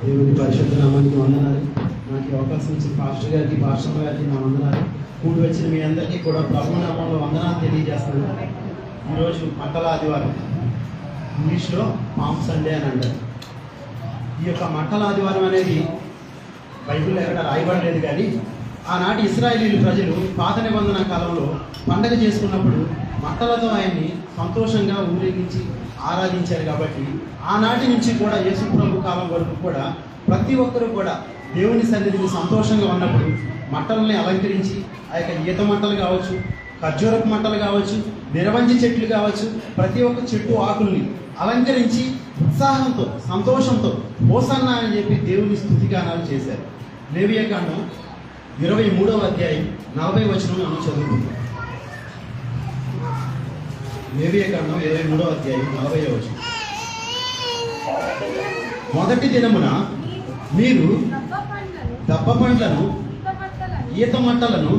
దేవుని పరిశుద్ధ నామానికి వందనాలు. నాకు అవకాశం ఇచ్చిన పాస్టర్ గారికి, పాస్టర్ గారికి నా వందనాలు. కూడి వచ్చిన మీ అందరికీ కూడా ప్రభు నామంలో వందనాలు తెలియజేస్తున్నాను. ఈరోజు మట్టల ఆదివారం, ఇంగ్లీష్లో పామ్ సండే అని అంటారు. ఈ యొక్క మట్టల ఆదివారం అనేది బైబిల్లో ఎక్కడ రాయబడలేదు, కానీ ఆనాటి ఇశ్రాయేలీయుల ప్రజలు పాత నిబంధన కాలంలో పండగ చేసుకున్నప్పుడు మట్టలతో ఆయన్ని సంతోషంగా ఊరేగించి ఆరాధించారు. కాబట్టి ఆనాటి నుంచి కూడా యేసు ప్రభు కాలం వరకు కూడా ప్రతి ఒక్కరూ కూడా దేవుని సన్నిధిని సంతోషంగా ఉన్నప్పుడు మట్టలని అలంకరించి ఆ యొక్క ఈత మట్టలు కావచ్చు, ఖర్జూరపు మట్టలు కావచ్చు, నిరవంజి చెట్లు కావచ్చు, ప్రతి ఒక్క చెట్టు ఆకుల్ని అలంకరించి ఉత్సాహంతో సంతోషంతో హోసన్నా అని చెప్పి దేవుని స్తుతిగానాలు చేశారు. లేవియాకాండం 23వ అధ్యాయం 40వ వచనం మనం చదువుకుంటాం. లేవియాకాండం 23వ అధ్యాయం 40వ వచనం. మొదటి దినమున మీరు దబ్బ పండ్లను, ఈత మట్టలను,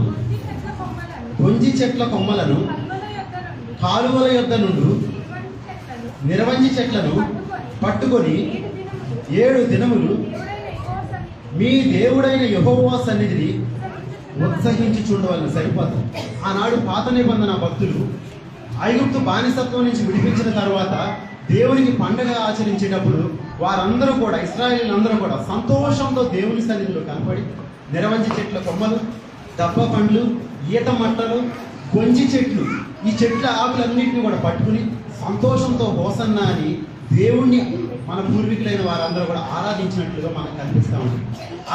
కొంజి చెట్ల కొమ్మలను, కాలువల యొద్ద నుండి నిరవంజి చెట్లను పట్టుకొని 7 దినములు మీ దేవుడైన యెహోవా సన్నిధిని ఉత్సహించి చూడవలన సరిపోతుంది. ఆనాడు పాత నిబంధన భక్తులు ఐగుప్తు బానిసత్వం నుంచి విడిపించిన తర్వాత దేవునికి పండుగ ఆచరించేటప్పుడు వారందరూ కూడా, ఇశ్రాయేలీలందరూ కూడా సంతోషంతో దేవుని సన్నిధిలో కనపడి నిరవంజి చెట్ల కొమ్మలు, దబ్బ పండ్లు, ఈత మట్టలు, కొంజి చెట్లు, ఈ చెట్ల ఆకులన్నింటినీ కూడా పట్టుకుని సంతోషంతో హోసన్నా అని దేవుణ్ణి మన పూర్వీకులైన వారందరూ కూడా ఆరాధించినట్లుగా మనకు కనిపిస్తూ ఉంటుంది.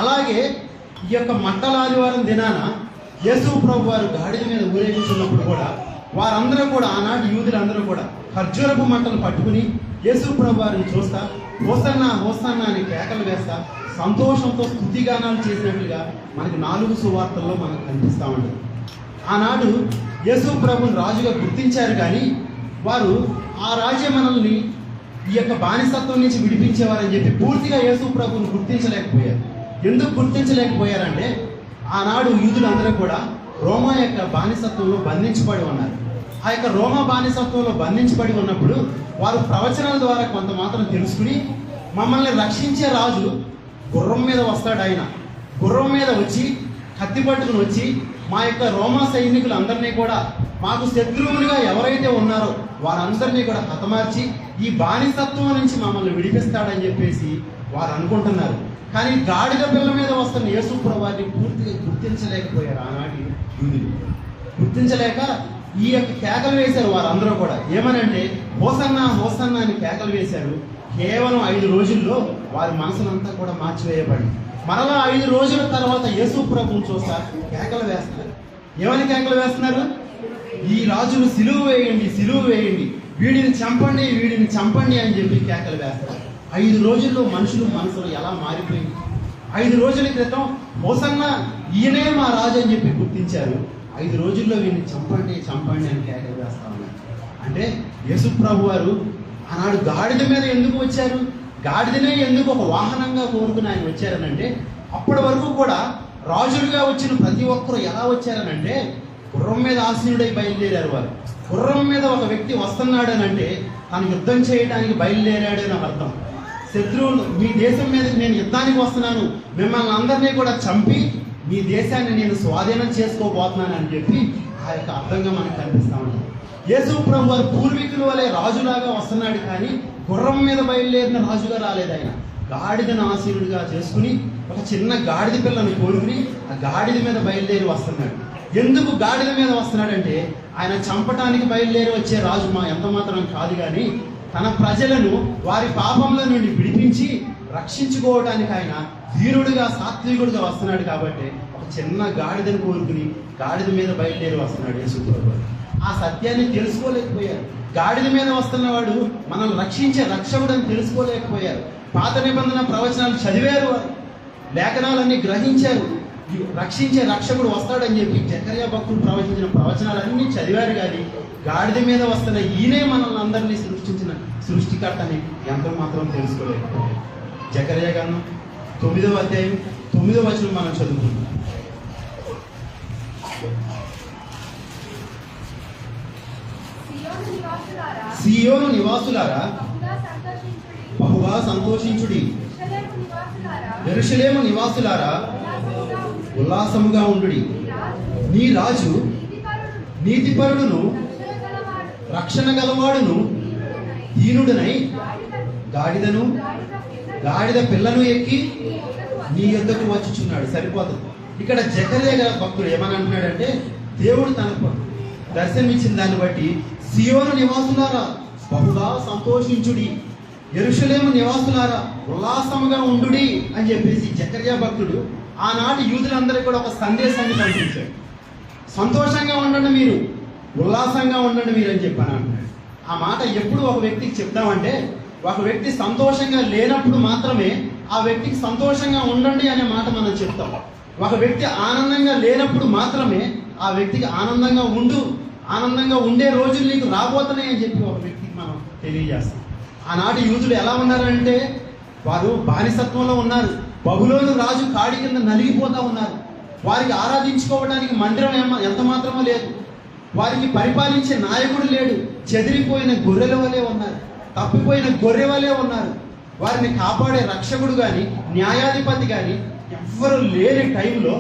అలాగే ఈ యొక్క మట్టల ఆదివారం దినాన యేసు ప్రభు వారు గాడిద మీద ఊరేగించున్నప్పుడు కూడా వారందరూ కూడా, ఆనాటి యూదులందరూ కూడా ఖర్జూరపు మంటలు పట్టుకుని యేసు ప్రభు వారిని చూస్తా హోసన్నా హోసన్నా అని కేకలు వేస్తా సంతోషంతో స్తుతిగానాలు చేసినట్లుగా మనకి 4 సువార్తల్లో మనకు కనిపిస్తూ ఉంటుంది. ఆనాడు యేసు ప్రభుని రాజుగా గుర్తించారు, కానీ వారు ఆ రాజ్య మనల్ని ఈ యొక్క బానిసత్వం నుంచి విడిపించేవారని చెప్పి పూర్తిగా యేసు ప్రభుని గుర్తించలేకపోయారు. ఎందుకు గుర్తించలేకపోయారంటే ఆనాడు యూదులందరూ కూడా రోమా యొక్క బానిసత్వంలో బంధించబడి ఉన్నారు. ఆ యొక్క రోమా బానిసత్వంలో బంధించబడి ఉన్నప్పుడు వారు ప్రవచనాల ద్వారా కొంత మాత్రం తెలుసుకుని మమ్మల్ని రక్షించే రాజు గుర్రం మీద వస్తాడు, ఆయన గుర్రం మీద వచ్చి కత్తి పట్టుకుని వచ్చి మా యొక్క రోమా సైనికులందరినీ కూడా, మాకు శత్రువులుగా ఎవరైతే ఉన్నారో వారందరినీ కూడా హతమార్చి ఈ బానిసత్వం నుంచి మమ్మల్ని విడిపిస్తాడని చెప్పేసి వారు అనుకుంటున్నారు. కానీ గాడిద పిల్ల మీద వస్తున్న యేసు ప్రభువుని పూర్తిగా గుర్తించలేకపోయారు. ఆనాటి యూదులు గుర్తించలేక ఈ యొక్క కేకలు వేశారు. వారందరూ కూడా ఏమనంటే హోసన్నా హోసన్నా అని కేకలు వేశారు. కేవలం 5 రోజుల్లో వారి మనసునంతా కూడా మార్చివేయబడి మరలా 5 రోజుల తర్వాత యేసు ప్రభువుని చూస్తారు, కేకలు వేస్తున్నారు. ఏమని కేకలు వేస్తున్నారు? ఈ రాజును సిలువ వేయండి, సిలువ వేయండి, వీడిని చంపండి, వీడిని చంపండి అని చెప్పి కేకలు వేస్తారు. 5 రోజుల్లో మనుషులు మనసులు ఎలా మారిపోయింది. 5 రోజుల క్రితం హోసన్నా ఈయనే మా రాజు అని చెప్పి గుర్తించారు. 5 రోజుల్లో వీడిని చంపండి చంపండి అని కేకలు వేస్తా ఉన్నారు. అంటే యేసు ప్రభు వారు ఆనాడు గాడిద మీద ఎందుకు వచ్చారు? గాడిదనే ఎందుకు ఒక వాహనంగా కోరుకుని ఆయన వచ్చారనంటే, అప్పటి వరకు కూడా రాజులుగా వచ్చిన ప్రతి ఒక్కరు ఎలా వచ్చారనంటే గుర్రం మీద ఆసీనుడై బయలుదేరారు. వారు గుర్రం మీద ఒక వ్యక్తి వస్తున్నాడనంటే తను యుద్ధం చేయడానికి బయలుదేరాడని అర్థం. శత్రువులు, మీ దేశం మీదకి నేను యుద్ధానికి వస్తున్నాను, మిమ్మల్ని అందరినీ కూడా చంపి మీ దేశాన్ని నేను స్వాధీనం చేసుకోబోతున్నాను అని చెప్పి ఆ యొక్క అర్థంగా మనకు కనిపిస్తూ ఉంటుంది. యేసు ప్రభు వారు పూర్వీకుల వలె రాజులాగా వస్తున్నాడు, కానీ గుర్రం మీద బయలుదేరిన రాజుగా రాలేదు. ఆయన గాడిదను ఆసీనుడిగా చేసుకుని ఒక చిన్న గాడిద పిల్లను కోరుకుని ఆ గాడిద మీద బయలుదేరి వస్తున్నాడు. ఎందుకు గాడిద మీద వస్తున్నాడంటే ఆయన చంపటానికి బయలుదేరి వచ్చే రాజు ఎంత మాత్రం కాదు, కానీ తన ప్రజలను వారి పాపంలో నుండి విడిపించి రక్షించుకోవడానికి ఆయన ధీరుడుగా సాత్వికుడుగా వస్తున్నాడు. కాబట్టి ఒక చిన్న గాడిదను కోరుకుని గాడిద మీద బయలుదేరి వస్తున్నాడు యేసు ప్రభువు. ఆ సత్యాన్ని తెలుసుకోలేకపోయారు. గాడిద మీద వస్తున్నవాడు మనల్ని రక్షించే రక్షకుడు అని తెలుసుకోలేకపోయారు. పాత నిబంధన ప్రవచనాలు చదివారు, వారు లేఖనాలన్నీ గ్రహించారు. రక్షించే రక్షకుడు వస్తాడని చెప్పి జకర్యా భక్తుడు ప్రవచించిన ప్రవచనాలన్నీ చదివారు, కానీ గాడిద మీద వస్తున్న ఈయనే మనల్ని అందరినీ సృష్టించిన సృష్టికర్త అని ఎంత మాత్రం తెలుసుకోలేకపోయారు. జకర్యా గ్రంథం 9వ అధ్యాయం 9వ వచనం మనం చదువుకుంటాం. సియోను నివాసులారా బహుగా సంతోషించుడి, యెరూషలేము నివాసులారా ఉల్లాసముగా ఉండుడి. నీ రాజు నీతిపరుడును రక్షణ గలవాడును దీనుడనై గాడిద పిల్లను ఎక్కి నీ యొద్దకు వచ్చుచున్నాడు. సరిపోతుంది. ఇక్కడ జకర్యా గారి భక్తుడు ఏమని అంటున్నాడంటే, దేవుడు తనకు దర్శనమిచ్చిన దాన్ని బట్టి సియోను నివాసులారా బహుగా సంతోషించుడి, యెరూషలేము నివాసులారా ఉల్లాసముగా ఉండుడి అని చెప్పేసి జకర్యా భక్తుడు ఆనాటి యూదులందరికీ కూడా ఒక సందేశాన్ని పంపించాడు. సంతోషంగా ఉండండి మీరు, ఉల్లాసంగా ఉండండి మీరు అని చెప్పాను అంటున్నాడు. ఆ మాట ఎప్పుడు ఒక వ్యక్తికి చెప్తామంటే, ఒక వ్యక్తి సంతోషంగా లేనప్పుడు మాత్రమే ఆ వ్యక్తికి సంతోషంగా ఉండండి అనే మాట మనం చెప్తాం. ఒక వ్యక్తి ఆనందంగా లేనప్పుడు మాత్రమే ఆ వ్యక్తికి ఆనందంగా ఉండే రోజులు నీకు రాబోతున్నాయి అని చెప్పి ఒక వ్యక్తికి మనం తెలియజేస్తాం. ఆనాటి యూదులు ఎలా ఉన్నారంటే, వారు బానిసత్వంలో ఉన్నారు. బబులోను రాజు కాడి కింద నలిగిపోతా ఉన్నారు. వారికి ఆరాధించుకోవడానికి మందిరం ఎంత మాత్రమో లేదు. వారికి పరిపాలించే నాయకుడు లేడు. చెదిరిపోయిన గొర్రెల వలె ఉన్నారు, తప్పిపోయిన గొర్రె వలె ఉన్నారు. వారిని కాపాడే రక్షకుడు కానీ న్యాయాధిపతి కానీ ఎవ్వరు లేని టైంలో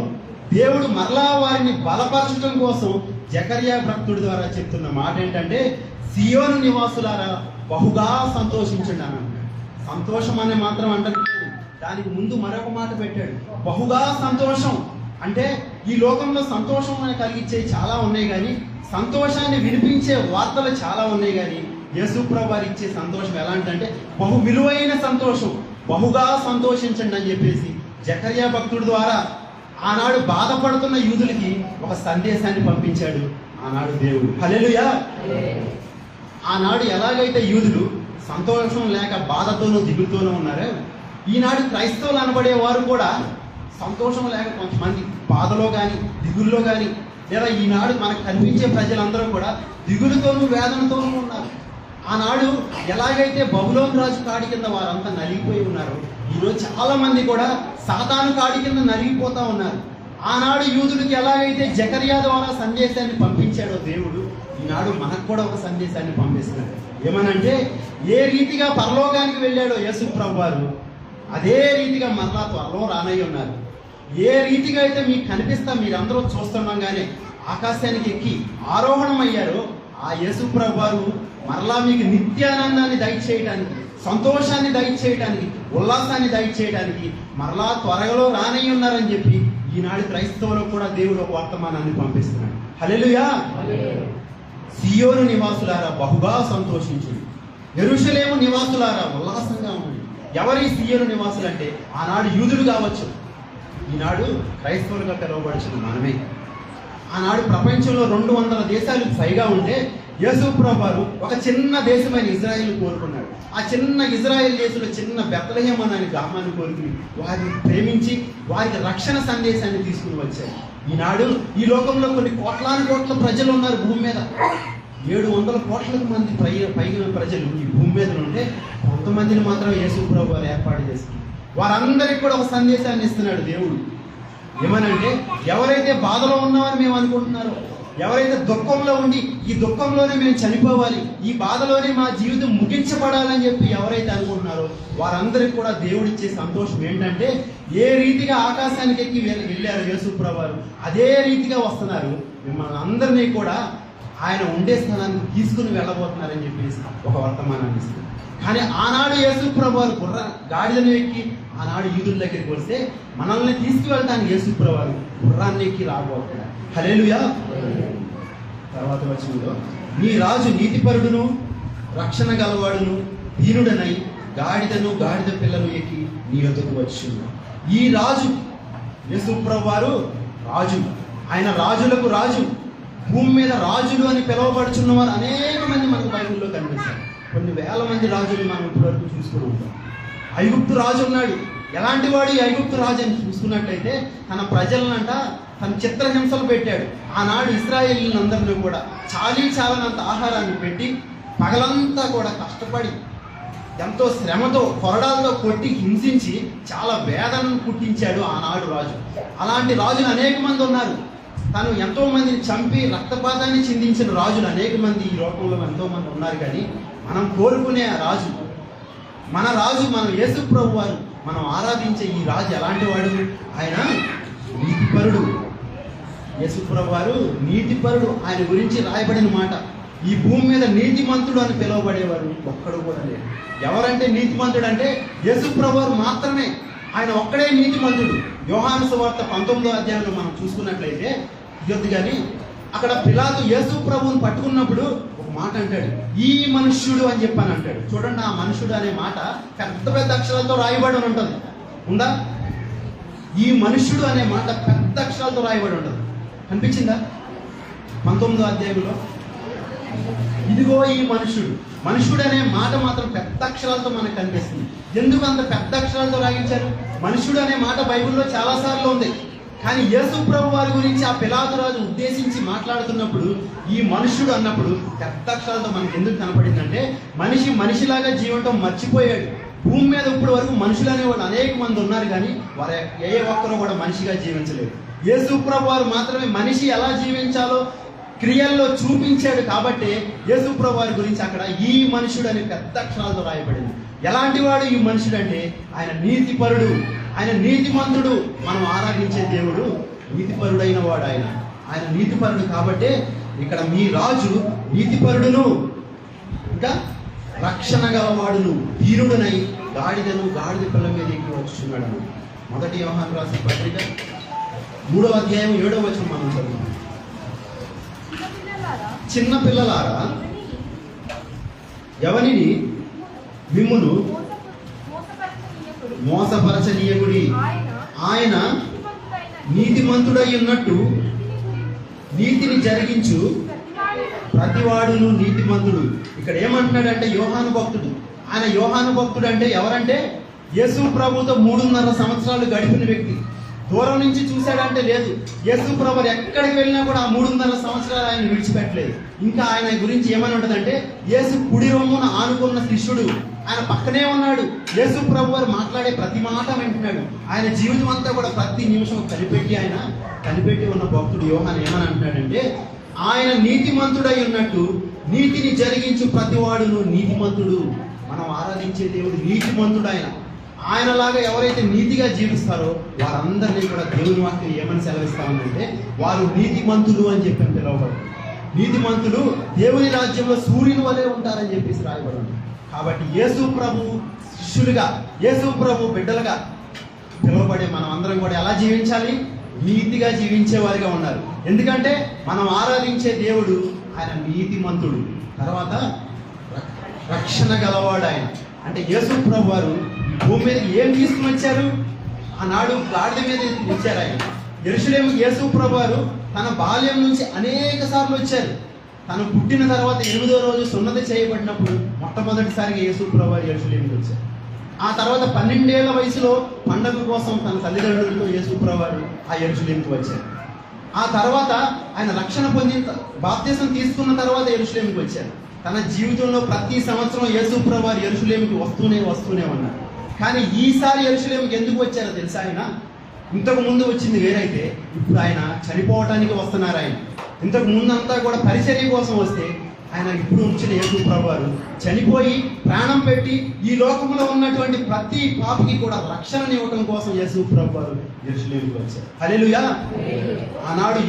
దేవుడు మరలా వారిని బలపరచడం కోసం జకర్యా భక్తుడి ద్వారా చెప్తున్న మాట ఏంటంటే, సియోను నివాసులారా బహుగా సంతోషించండి అని అంటాడు. సంతోషం అనే మాత్రం అంటారు, దానికి ముందు మరొక మాట పెట్టాడు, బహుగా సంతోషం. అంటే ఈ లోకంలో సంతోషం కలిగించే చాలా ఉన్నాయి కానీ సంతోషాన్ని వినిపించే వార్తలు చాలా ఉన్నాయి కానీ యేసు ప్రభువు వారు ఇచ్చే సంతోషం ఎలాంటిదంటే బహు విలువైన సంతోషం. బహుగా సంతోషించండి అని చెప్పేసి జకర్యా భక్తుడి ద్వారా ఆనాడు బాధపడుతున్న యూదులకి ఒక సందేశాన్ని పంపించాడు ఆనాడు దేవుడు. హల్లెలూయా. ఆనాడు ఎలాగైతే యూదులు సంతోషం లేక బాధతోనూ దిగులుతోనూ ఉన్నారో, ఈనాడు క్రైస్తవులు అనబడే వారు కూడా సంతోషం లేక కొంతమంది బాధలో కానీ దిగుల్లో కానీ, లేదా ఈనాడు మనకు కనిపించే ప్రజలందరూ కూడా దిగులుతోనూ వేదనతోనూ ఉన్నారు. ఆనాడు ఎలాగైతే బబులోను రాజు కాడి కింద వారంతా నలిగిపోయి ఉన్నారు, ఈరోజు చాలా మంది కూడా సాతాను కాడి కింద నలిగిపోతా ఉన్నారు. ఆనాడు యూదుడికి ఎలాగైతే జకర్యా ద్వారా సందేశాన్ని పంపించాడో దేవుడు, ఈనాడు మనకు కూడా ఒక సందేశాన్ని పంపిస్తున్నాడు. ఏమనంటే, ఏ రీతిగా పరలోకానికి వెళ్ళాడో యేసు ప్రభువు వారు అదే రీతిగా మరలా త్వరలో రానయ్య ఉన్నారు. ఏ రీతిగా అయితే మీకు కనిపిస్తా మీరందరూ చూస్తుండగానే ఆకాశానికి ఎక్కి ఆరోహణం అయ్యారో, ఆ యేసు ప్రభువు వారు మరలా మీకు నిత్యానందాన్ని దయచేయడానికి, సంతోషాన్ని దయచేయడానికి, ఉల్లాసాన్ని దయచేయడానికి మరలా త్వరలో రానయ్య ఉన్నారని చెప్పి ఈనాడు క్రైస్తవులకు కూడా దేవుడు ఒక వర్తమానాన్ని పంపిస్తున్నాడు. హల్లెలూయా. సియోను నివాసులారా బహుగా సంతోషించు, యెరూషలేము నివాసులారా ఉల్లాసంగా ఉండండి. ఎవరి సియోను నివాసులు అంటే ఆనాడు యూదులు కావచ్చు, ఈనాడు క్రైస్తవులుగా పిలువబడిన మనమే. ఆనాడు ప్రపంచంలో 200 దేశాలు పైగా ఉంటే యేసు ప్రభువు వారు ఒక చిన్న దేశమైన ఇజ్రాయెల్ కోరుకున్నాడు. ఆ చిన్న ఇజ్రాయెల్ దేశంలో చిన్న బెత్లెహేం అనే గ్రామాన్ని కోరుకుని వారిని ప్రేమించి వారికి రక్షణ సందేశాన్ని తీసుకుని వచ్చారు. ఈనాడు ఈ లోకంలో కొన్ని కోట్ల ప్రజలు ఉన్నారు భూమి మీద. 700 కోట్ల మంది పైగా ప్రజలు ఈ భూమి మీద ఉంటే కొంతమందిని మాత్రం యేసు ప్రభువు వారు ఏర్పాటు చేసుకున్నారు. వారందరికీ కూడా ఒక సందేశాన్ని ఇస్తున్నాడు దేవుడు. ఏమనంటే, ఎవరైతే బాధలో ఉన్నామని మేము అనుకుంటున్నారో, ఎవరైతే దుఃఖంలో ఉండి ఈ దుఃఖంలోనే మేము చనిపోవాలి, ఈ బాధలోనే మా జీవితం ముగించబడాలని చెప్పి ఎవరైతే అనుకుంటున్నారో వారందరికీ కూడా దేవుడిచ్చే సంతోషం ఏంటంటే, ఏ రీతిగా ఆకాశానికి ఎక్కి వెళ్ళారు యేసు ప్రభువు వారు అదే రీతిగా వస్తున్నారు. మిమ్మల్ని అందరినీ కూడా ఆయన ఉండే స్థానానికి తీసుకుని వెళ్ళబోతున్నారని చెప్పేసి ఒక వర్తమానాన్ని ఇస్తుంది. కానీ ఆనాడు యేసు ప్రభువు వారు గాడిదను ఎక్కి ఆనాడు యూదుల దగ్గరికి వస్తే మనల్ని తీసుకువెళ్ళడానికి యేసు ప్రభువు వారు గుర్రాన్ని ఎక్కి రాబోతున్నాడు. హల్లెలూయా. తర్వాత వచనంలో, నీ రాజు నీతిపరుడును రక్షణ గలవాడును దీనుడనై గాడిద పిల్లను ఎక్కి నీ యొద్దకు వచ్చును. ఈ రాజు యేసు ప్రభువు వారు రాజు, ఆయన రాజులకు రాజు. భూమి మీద రాజులు అని పిలువబడుచున్న వారు అనేక మంది మనకు బైబిల్లో కనిపిస్తారు. కొన్ని వేల మంది రాజులు మనం ఇప్పటివరకు చూసుకుని ఉంటాం. ఐగుప్తు రాజు ఉన్నాడు. ఎలాంటి వాడు ఈ ఐగుప్తు రాజు అని చూసుకున్నట్లయితే తన ప్రజలనంట తన చిత్రహింసలు పెట్టాడు. ఆనాడు ఇశ్రాయేలీలందరినీ కూడా చాలనంత ఆహారాన్ని పెట్టి పగలంతా కూడా కష్టపడి ఎంతో శ్రమతో కొరడాలతో కొట్టి హింసించి చాలా వేదనను పుట్టించాడు ఆనాడు రాజు. అలాంటి రాజులు అనేక మంది ఉన్నారు. తను ఎంతో మందిని చంపి రక్తపాతాన్ని చిందించిన రాజులు అనేక మంది ఈ లోకంలో ఎంతో మంది ఉన్నారు. కానీ మనం కోరుకునే రాజు, మన యేసు ప్రభువు వారు మనం ఆరాధించే ఈ రాజు ఎలాంటి వాడు? ఆయన నీతిపరుడు. యేసుప్రభు వారు నీతిపరుడు. ఆయన గురించి రాయబడిన మాట, ఈ భూమి మీద నీతిమంతుడు అని పిలువబడేవారు ఒక్కడు కూడా లేడు. ఎవరంటే నీతిమంతుడు అంటే యేసుప్రభు వారు మాత్రమే. ఆయన ఒక్కడే నీతిమంతుడు. యోహాను సువార్త 19వ అధ్యాయంలో మనం చూసుకున్నట్లయితే కానీ అక్కడ పిలాతు యేసుప్రభువుని పట్టుకున్నప్పుడు ఒక మాట అంటాడు, ఈ మనుష్యుడు అని చెప్పని అంటాడు. చూడండి, ఆ మనుష్యుడు అనే మాట పెద్ద పెద్ద అక్షరాలతో రాయబడి ఉంటుంది. ఉందా? ఈ మనుష్యుడు అనే మాట పెద్ద అక్షరాలతో రాయబడి ఉంటుంది. కనిపించిందా? 19వ అధ్యాయంలో ఇదిగో ఈ మనుష్యుడు. మనుష్యుడు అనే మాట మాత్రం పెద్ద అక్షరాలతో మనకు కనిపిస్తుంది. ఎందుకు అంత పెద్ద అక్షరాలతో రాయించారు? మనుష్యుడు అనే మాట బైబిల్లో చాలాసార్లు ఉంది. కానీ యేసుప్రభు వారి గురించి ఆ పిలాతు రాజు ఉద్దేశించి మాట్లాడుతున్నప్పుడు ఈ మనుష్యుడు అన్నప్పుడు పెద్ద అక్షరాలతో మనకు ఎందుకు కనపడిందంటే, మనిషిలాగా జీవితం మర్చిపోయాడు. భూమి మీద ఇప్పటి వరకు మనుషులు అనేవాళ్ళు అనేక మంది ఉన్నారు, కానీ వారు ఏ ఒక్కరూ కూడా మనిషిగా జీవించలేదు. యేసుప్రభు వారు మాత్రమే మనిషి ఎలా జీవించాలో క్రియల్లో చూపించాడు. కాబట్టి యేసుప్రభు వారి గురించి అక్కడ ఈ మనుషుడు అని పెద్ద అక్షరాలతో రాయబడింది. ఎలాంటి వాడు ఈ మనుషుడు అంటే ఆయన నీతిపరుడు, ఆయన నీతిమంతుడు. మనం ఆరాధించే దేవుడు నీతిపరుడైన వాడు. ఆయన నీతిపరుడు. కాబట్టి ఇక్కడ మీ రాజు నీతిపరుడును, ఇంకా రక్షణ గలవాడును, ధీరుడునై గాడిద పిల్ల మీద ఎక్కి వచ్చుచున్నాడు. 1 యోహాను రాసిన పత్రిక 3వ అధ్యాయం 7వ వచనం మనం చదువుతాం. చిన్న పిల్లలారా, ఎవరిని మిమ్మును మోసపరచనీయకుడి. ఆయన నీతిమంతుడై ఉన్నట్టు నీతిని జరిగించు ప్రతివాడును నీతిమంతుడు. ఇక్కడ ఏమంటున్నాడంటే యోహాను భక్తుడు. ఆయన యోహాను భక్తుడు అంటే ఎవరంటే యేసు ప్రభుతో 3.5 సంవత్సరాలు గడిపిన వ్యక్తి. దూరం నుంచి చూశాడంటే లేదు. యేసు ప్రభు ఎక్కడికి వెళ్ళినా కూడా ఆ 3.5 సంవత్సరాలు ఆయన విడిచిపెట్టలేదు. ఇంకా ఆయన గురించి ఏమని ఉంటుందంటే, యేసు కుడి రొమ్మున ఆనుకున్న శిష్యుడు. ఆయన పక్కనే ఉన్నాడు. యేసు ప్రభు వారు మాట్లాడే ప్రతి మాట వింటున్నాడు. ఆయన జీవితం అంతా కూడా ప్రతి నిమిషం కనిపెట్టి ఉన్న భక్తుడు యోహాను ఏమని అంటున్నాడంటే, ఆయన నీతిమంతుడై ఉన్నట్టు నీతిని జరిగించు ప్రతివాడును నీతిమంతుడు. మనం ఆరాధించే దేవుడు నీతిమంతుడు. ఆయనలాగా ఎవరైతే నీతిగా జీవిస్తారో వారందరినీ కూడా దేవుని వాక్యం ఏమని సెలవిస్తా ఉందంటే, వారు నీతిమంతులు అని చెప్పి పిలువబడు. నీతిమంతులు దేవుని రాజ్యంలో సూర్యుని వలె ఉంటారని చెప్పేసి రాయబడి. కాబట్టి యేసు ప్రభు శిష్యులుగా, యేసు ప్రభు బిడ్డలుగా పిలువబడే మనం అందరం కూడా ఎలా జీవించాలి? నీతిగా జీవించే వారిగా ఉన్నారు. ఎందుకంటే మనం ఆరాధించే దేవుడు ఆయన నీతిమంతుడు. తర్వాత రక్షణ గలవాడు. ఆయన అంటే యేసు ప్రభు వారు భూమి మీద ఏం తీసుకుని వచ్చారు? ఆనాడు గాడిద మీద వచ్చారు. ఆయన యెరూషలేముకి యేసు ప్రభు వారు తన బాల్యం నుంచి అనేక సార్లు వచ్చారు. తను పుట్టిన తర్వాత 8వ రోజు సున్నతి చేయబడినప్పుడు మొట్టమొదటిసారిగా యేసు ప్రభు వారు యెరూషలేముకి వచ్చారు. ఆ తర్వాత 12 ఏళ్ల వయసులో పండగ కోసం తన తల్లిదండ్రులతో యేసు ప్రభు వారు ఆ యెరూషలేముకి వచ్చారు. ఆ తర్వాత ఆయన రక్షణ పొందిన బాప్తిసం తీసుకున్న తర్వాత యెరూషలేముకి వచ్చారు. తన జీవితంలో ప్రతి సంవత్సరం యేసు ప్రభు వారు యెరూషలేముకి వస్తూనే ఉన్నారు. కానీ ఈసారి యెరూషలేముకి ఎందుకు వచ్చారో తెలుసా? ఆయన ఇంతకు ముందు వచ్చింది వేరైతే, ఇప్పుడు ఆయన చనిపోవటానికి వస్తున్నారు. ఆయన ఇంతకు ముందు అంతా కూడా పరిచర్య కోసం వస్తే, ఆయన ఇప్పుడు వచ్చిన యేసు ప్రభు వారు చనిపోయి ప్రాణం పెట్టి ఈ లోకంలో ఉన్నటువంటి ప్రతి పాపికి కూడా రక్షణనివ్వటం కోసం యేసు ప్రభు వారు యెరూషలేముకి వచ్చారు. హల్లెలూయా. ఆనాడు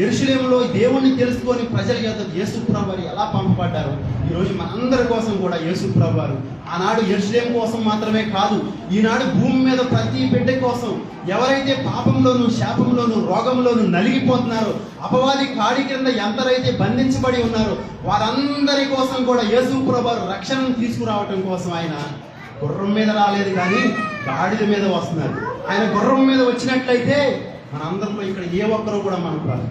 యెరూషలేములో దేవుణ్ణి తెలుసుకొని ప్రజల యొక్క యేసు ప్రభు వారు ఎలా పంపబడ్డారు, ఈరోజు మనందరి కోసం కూడా యేసు ప్రభు వారు ఆనాడు యెరూషలేము కోసం మాత్రమే కాదు, ఈనాడు భూమి మీద ప్రతి బిడ్డ కోసం, ఎవరైతే పాపంలోను, శాపంలోను, రోగంలోను నలిగిపోతున్నారో, అపవాది కాడి కింద ఎంతరైతే బంధించబడి ఉన్నారో వారందరి కోసం కూడా యేసు ప్రభు వారు రక్షణను తీసుకురావటం కోసం ఆయన గుర్రం మీద రాలేదు, కానీ గాడిద మీద వస్తున్నారు. ఆయన గుర్రం మీద వచ్చినట్లయితే మనందరిలో ఇక్కడ ఏ ఒక్కరూ కూడా మనకు రాదు.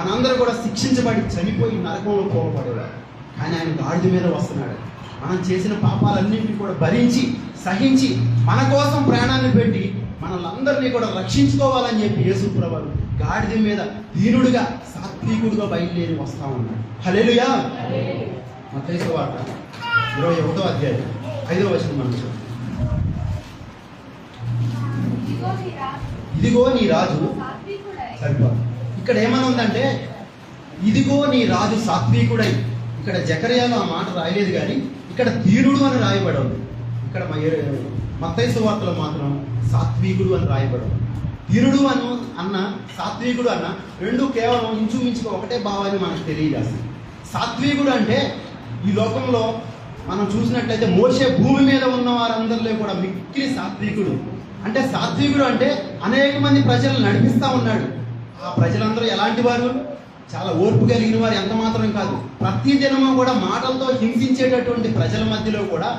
మనందరూ కూడా శిక్షించబడి చనిపోయి నరకంలో పోవబడేవారు. కానీ ఆయన గాడిద మీద వస్తున్నాడు. మనం చేసిన పాపాలన్నింటినీ కూడా భరించి సహించి మన కోసం ప్రాణాన్ని పెట్టి మనల్ని కూడా రక్షించుకోవాలని చెప్పి యేసు ప్రభువు గాడిద మీద దీనుడిగా, సాత్వికుడిగా బయలుదేరి వస్తా ఉన్నాడు. హల్లెలూయా. మత్తయి సువార్త 21వ అధ్యాయం 5వ వచనం మనం చూద్దాం. ఇదిగో నీ రాజు సరిపోదు. ఇక్కడ ఏమని ఉందంటే, ఇదిగో నీ రాజు సాత్వికుడై. ఇక్కడ జకర్యాలో ఆ మాట రాయలేదు, కానీ ఇక్కడ దీనుడు అని రాయబడి ఉంది. ఇక్కడ మత్తయి సువార్తలో మాత్రం సాత్వికుడు అని రాయబడదు. దీనుడు అన్న సాత్వికుడు అన్న రెండు కేవలం ఇంచుమించుగా ఒకటే భావాన్ని మనకు తెలియజేస్తుంది. సాత్వికుడు అంటే ఈ లోకంలో మనం చూసినట్లయితే మోషే భూమి మీద ఉన్న వారందరిలో కూడా మిక్కిలి సాత్వికుడు. అంటే సాత్వికుడు అంటే అనేక మంది ప్రజలను నడిపిస్తూ ఉన్నాడు. ఆ ప్రజలందరూ ఎలాంటి వారు? చాలా ఓర్పు కలిగిన వారు ఎంత మాత్రం కాదు. ప్రతి దినము కూడా మాటలతో హింసించేటటువంటి ప్రజల మధ్యలో కూడా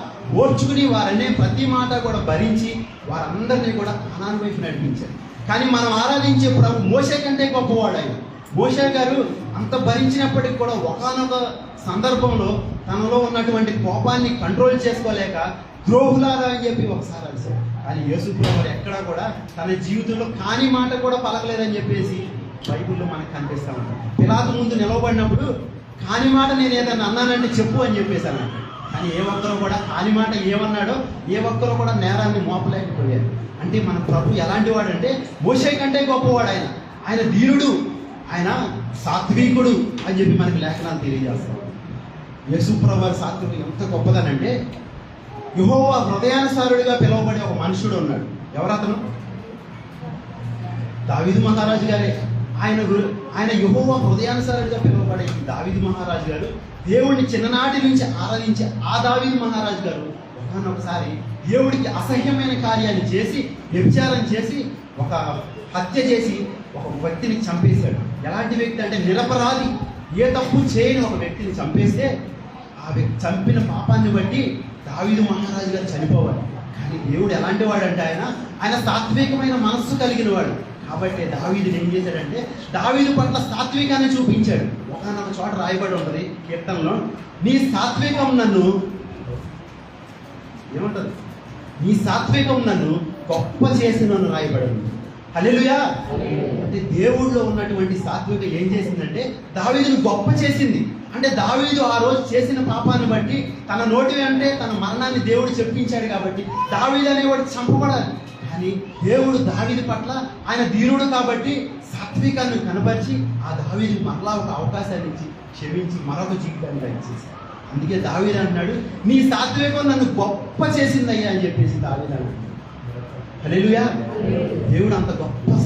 ఓర్చుకుని వారనే ప్రతి మాట కూడా భరించి వారందరినీ కూడా కానాను వైపు నడిపించారు. కానీ మనం ఆరాధించే ప్రభు మోషే కంటే గొప్పవాడు ఆయన. మోషే గారు అంత భరించినప్పటికీ కూడా ఒకానొక సందర్భంలో తనలో ఉన్నటువంటి కోపాన్ని కంట్రోల్ చేసుకోలేక ద్రోహులారా అని చెప్పి ఒకసారి అరిశాడు. కానీ యేసు ప్రభు ఎక్కడా కూడా తన జీవితంలో కాని మాట కూడా పలకలేదని చెప్పేసి బైబిల్లో మనకు కనిపిస్తూ ఉంటాం. పిలాతు ముందు నిలవబడినప్పుడు కాని మాట నేను ఏదన్నా అన్నానంటే చెప్పు అని చెప్పేశాను. కానీ ఏ ఒక్కరు కూడా కాని మాట ఏమన్నాడో ఏ ఒక్కరు కూడా నేరాన్ని మోపలేకపోయారు. అంటే మన ప్రభు ఎలాంటి వాడు అంటే మోషే కంటే గొప్పవాడు ఆయన. ఆయన ధీరుడు, ఆయన సాత్వికుడు అని చెప్పి మనకి లేఖనాలు తెలియజేస్తాం. యేసు ప్రభు వారి సాత్వికుడు ఎంత గొప్పదనంటే యెహోవా హృదయానుసారుడిగా పిలువబడే ఒక మనుషుడు ఉన్నాడు. ఎవరతను? దావీదు మహారాజు గారే. ఆయన యెహోవా హృదయానుసారుడిగా పిలువబడే దావీదు మహారాజు గారు దేవుడిని చిన్ననాటి నుంచి ఆరాధించే ఆ దావీదు మహారాజు గారు ఒకసారి దేవుడికి అసహ్యమైన కార్యాన్ని చేసి వ్యభిచారం చేసి ఒక హత్య చేసి ఒక వ్యక్తిని చంపేశాడు. ఎలాంటి వ్యక్తి అంటే నిరపరాధి, ఏ తప్పు చేయని ఒక వ్యక్తిని చంపేస్తే ఆ వ్యక్తి చంపిన పాపాన్ని బట్టి దావీదు మహారాజు గారు చనిపోవాలి. కానీ దేవుడు ఎలాంటి వాడు అంటే ఆయన సాత్వికమైన మనస్సు కలిగిన వాడు. కాబట్టి దావీదుని ఏం చేశాడంటే దావీదు పట్ల సాత్వికాన్ని చూపించాడు. ఒకనొక చోట రాయబడి ఉంటుంది కీర్తనలో, నీ సాత్వికం నన్ను ఏమంటుంది, నీ సాత్వికం నన్ను గొప్ప చేసి నన్ను రాయబడి ఉంది. హల్లెలూయా. అంటే దేవుడిలో ఉన్నటువంటి సాత్విక ఏం చేసిందంటే దావీదును గొప్ప చేసింది. అంటే దావీదు ఆ రోజు చేసిన పాపాన్ని బట్టి తన నోటి అంటే తన మరణాన్ని దేవుడు చెప్పించాడు. కాబట్టి దావీదు అనేవాడు చంపబడాలి. కానీ దేవుడు దావీదు పట్ల ఆయన ధీరుడు కాబట్టి సాత్వికాన్ని కనబరిచి ఆ దావీదు మరలా ఒక అవకాశాన్ని ఇచ్చి క్షమించి మరొక జీవితాన్ని దయచేసి. అందుకే దావీదు అంటున్నాడు, నీ సాత్వికం నన్ను గొప్ప చేసిందయ్యా అని చెప్పేసి దావీదు అన్నాడు. హల్లెలూయా. దేవుడు అంత గొప్ప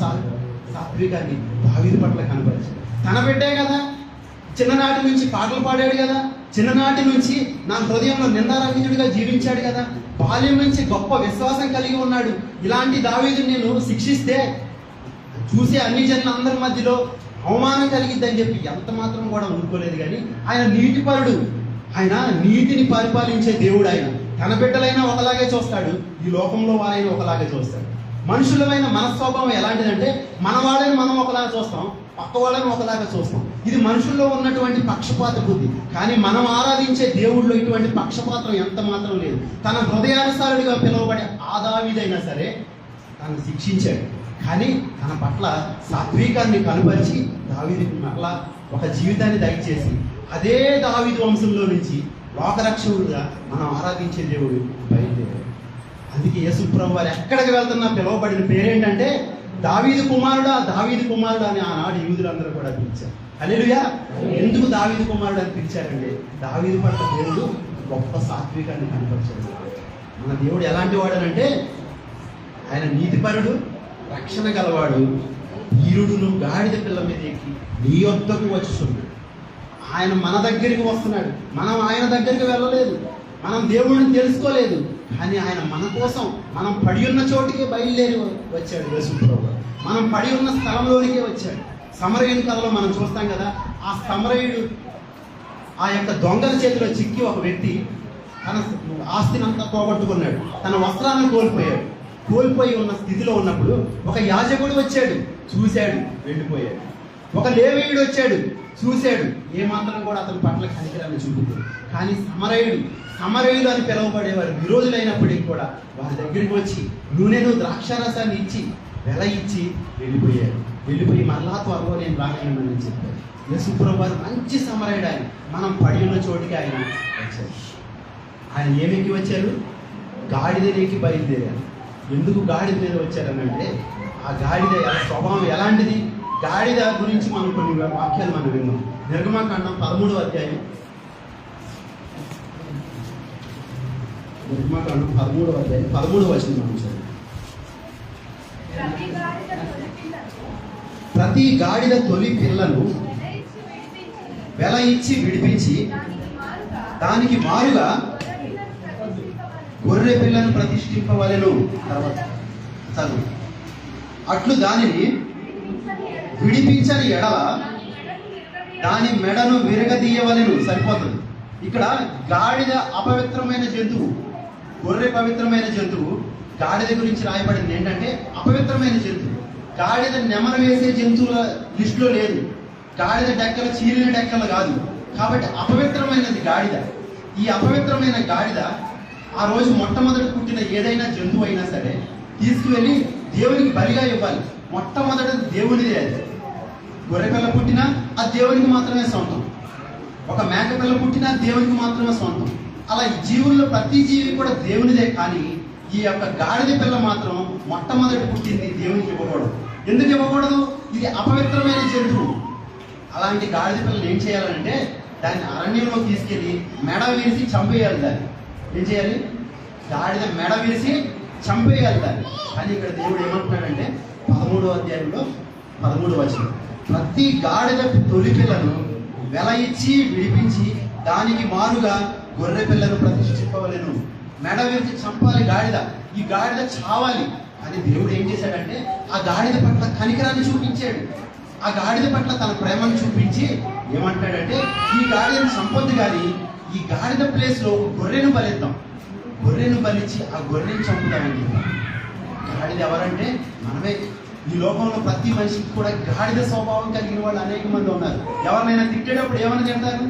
సాత్వికాన్ని దావీదు పట్ల కనబరిచాడు. తన బిడ్డే కదా, చిన్ననాటి నుంచి పాటలు పాడాడు కదా, చిన్ననాటి నుంచి నా హృదయంలో నిందారహితుడిగా జీవించాడు కదా, బాల్యం నుంచి గొప్ప విశ్వాసం కలిగి ఉన్నాడు. ఇలాంటి దావీదు నేను శిక్షిస్తే చూసే అన్ని జనులందరి మధ్యలో అవమానం కలిగిద్దని చెప్పి ఎంత మాత్రం కూడా ఊరుకోలేదు. కానీ ఆయన నీతిపరుడు, ఆయన నీతిని పరిపాలించే దేవుడు. ఆయన తన బిడ్డలైనా ఒకలాగే చూస్తాడు, ఈ లోకంలో వారైనా ఒకలాగే చూస్తాడు. మనుషులమైన మనస్వభావం ఎలాంటిదంటే మన వాళ్ళని మనం ఒకలాగా చూస్తాం, పక్క వాళ్ళని ఒకలాగా చూస్తాం. ఇది మనుషుల్లో ఉన్నటువంటి పక్షపాత బుద్ధి. కానీ మనం ఆరాధించే దేవుడిలో ఇటువంటి పక్షపాతం ఎంత మాత్రం లేదు. తన హృదయానుసారుడిగా పిలువబడే ఆ దావీదైనా సరే తను శిక్షించాడు. కానీ తన పట్ల సాత్వికాన్ని కనబరిచి దావీదుకి మరలా ఒక జీవితాన్ని దయచేసి అదే దావీదు వంశంలో నుంచి లోకరక్షకుడుగా మనం ఆరాధించే దేవుడు బయలుదేరాడు. అందుకే యేసు ప్రభువు వారు ఎక్కడికి వెళ్తున్నా పిలువబడిన పేరేంటంటే దావీదు కుమారుడా, దావీదు కుమారుడు అని ఆనాడు యూదులందరూ కూడా పిలిచారు. హల్లెలూయా. ఎందుకు దావీదు కుమారుడు అని పిలిచారంటే దావీదు పట్ల దేవుడు గొప్ప సాత్వికాన్ని కనపరిచాడు. మన దేవుడు ఎలాంటి వాడనంటే ఆయన నీతిపరుడు, రక్షణ గలవాడు, ధీరుడును, గాడిద పిల్ల మీద ఎక్కి నీ వద్దకు వచ్చుతున్నాడు. ఆయన మన దగ్గరికి వస్తున్నాడు. మనం ఆయన దగ్గరికి వెళ్ళలేదు, మనం దేవుడిని తెలుసుకోలేదు. కానీ ఆయన మన కోసం మనం పడి ఉన్న చోటికే బయలుదేరి వచ్చాడు. యేసు ప్రభువు మనం పడి ఉన్న స్థలంలోనికే వచ్చాడు. సమరయుని కథలో మనం చూస్తాం కదా, ఆ సమరయుడు ఆ యొక్క దొంగల చేతిలో చిక్కి ఒక వ్యక్తి తన ఆస్తిని అంతా పోగొట్టుకున్నాడు, తన వస్త్రాలను కోల్పోయి ఉన్న స్థితిలో ఉన్నప్పుడు ఒక యాజకుడు వచ్చాడు, చూశాడు, వెళ్ళిపోయాడు. ఒక లేవీయుడు వచ్చాడు, చూశాడు, ఏమాత్రం కూడా అతని పట్ల కనికరాన్ని చూపుతుంది. కానీ సమరయులు అని పిలువబడేవారు విరోధులైనప్పటికీ కూడా వారి దగ్గరికి వచ్చి నూనెను, ద్రాక్షారసాన్ని ఇచ్చి వెల ఇచ్చి వెళ్ళిపోయి మరలా త్వరలో నేను రాగలనని చెప్పారు. యేసు ప్రభువు వారు మంచి సమరయుడు. ఆయన మనం పడి ఉన్న చోటికి ఆయన వచ్చారు. ఆయన ఏమెక్కి వచ్చారు? గాడిదకి బయలుదేరారు. ఎందుకు గాడిద మీద వచ్చారనంటే ఆ గాడిద స్వభావం ఎలాంటిది? గాడిద గురించి మనం కొన్ని వాక్యాలు మనం విన్నాం. నిర్గమకాండం 13వ అధ్యాయం నిర్మాకాండం 13వ అధ్యాయం 13వ వచనం మనం చదువు. ప్రతి గాడిద తొలి పిల్లను వెల ఇచ్చి విడిపించి దానికి మారుగా గొర్రె పిల్లను ప్రతిష్ఠింపవలెను. తర్వాత చదువు. అట్లు దానిని విడిపించని ఎడల దాని మెడను విరగదీయవలెను. సరిపోతుంది. ఇక్కడ గాడిద అపవిత్రమైన జంతువు, గొర్రె పవిత్రమైన జంతువు. గాడిద గురించి రాయబడింది ఏంటంటే అపవిత్రమైన జంతువు. గాడిద నెమరు వేసే జంతువుల లిస్టులో లేదు. గాడిద డెక్కలు చీలిన డెక్కలు కాదు. కాబట్టి అపవిత్రమైనది గాడిద. ఈ అపవిత్రమైన గాడిద ఆ రోజు మొట్టమొదటి పుట్టిన ఏదైనా జంతువు అయినా సరే తీసుకువెళ్ళి దేవునికి బలిగా ఇవ్వాలి. మొట్టమొదటి దేవునిదే. అది గొర్రెపిల్ల పుట్టినా అది దేవునికి మాత్రమే సొంతం. ఒక మేకపిల్ల పుట్టినా దేవునికి మాత్రమే సొంతం. అలా ఈ జీవుల్లో ప్రతి జీవి కూడా దేవునిదే. కానీ ఈ యొక్క గాడిద పిల్ల మాత్రం మొట్టమొదటి పుట్టింది దేవునికి ఇవ్వకూడదు. ఎందుకు ఇవ్వకూడదు? ఇది అపవిత్రమైన జంతువు. అలాంటి గాడిద పిల్లలు ఏం చేయాలంటే దాన్ని అరణ్యంలో తీసుకెళ్ళి మెడ విరిసి చంపేయాలి. దాన్ని ఏం చేయాలి? గాడిద మెడ విరిసి చంపేయాలి దాన్ని. కానీ ఇక్కడ దేవుడు ఏమంటున్నాడంటే 13వ అధ్యాయంలో 13వ వచనం, ప్రతి గాడిద తొలి పిల్లను వెల ఇచ్చి విడిపించి దానికి మారుగా గొర్రె పిల్లను ప్రతిష్ఠింపవలెను. మెడ విరిచి చంపాలి గాడిద. ఈ గాడిద చావాలి. అని దేవుడు ఏం చేశాడంటే ఆ గాడిద పట్ల కనికరాన్ని చూపించాడు. ఆ గాడిద పట్ల తన ప్రేమను చూపించి ఏమంటాడంటే ఈ గాడిదను చంపొద్దు, కానీ ఈ గాడిద ప్లేస్ లో గొర్రెను బలిద్దాం. గొర్రెను బలిచ్చి ఆ గొర్రెను చంపుతామని చెప్పాడు. గాడిద ఎవరంటే మనమే. ఈ లోకంలో ప్రతి మనిషికి కూడా గాడిద స్వభావం కలిగిన వాళ్ళు అనేక మంది ఉన్నారు. ఎవరినైనా తిట్టేటప్పుడు ఏమైనా తిడతారు?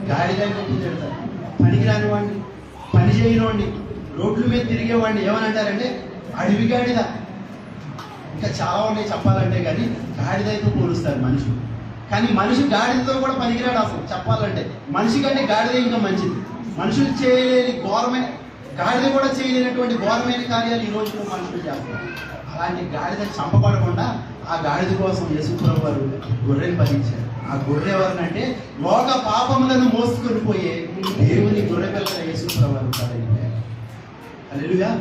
గాడిద అని చెప్పి తిడతారు. పనికిరాని వాడిని, పని చేయని వాడిని, రోడ్ల మీద తిరిగేవాడిని ఏమని అంటారంటే అడవి గాడిద. ఇంకా చాలా ఉన్నాయి చెప్పాలంటే, కానీ గాడిదతో పోలుస్తారు మనిషి. కానీ మనిషి గాడిదతో కూడా పనికిరాడు అసలు చెప్పాలంటే. మనిషి కంటే గాడిద ఇంకా మంచిది. మనుషులు చేయలేని ఘోరమైన, గాడిద కూడా చేయలేనటువంటి ఘోరమైన కార్యాలు ఈ రోజులో మనుషులు చేస్తారు. అలాంటి గాడిద చంపబడకుండా ఆ గాడిద కోసం యేసుప్రభు వారు గొర్రెను బలించారు. ఆ గొర్రె ఎవరినంటే లోక పాపములను మోసుకొని పోయే దేవుని గొర్రె పిల్లల యేసుప్రభు వారు ఉంటారు. హల్లెలూయా.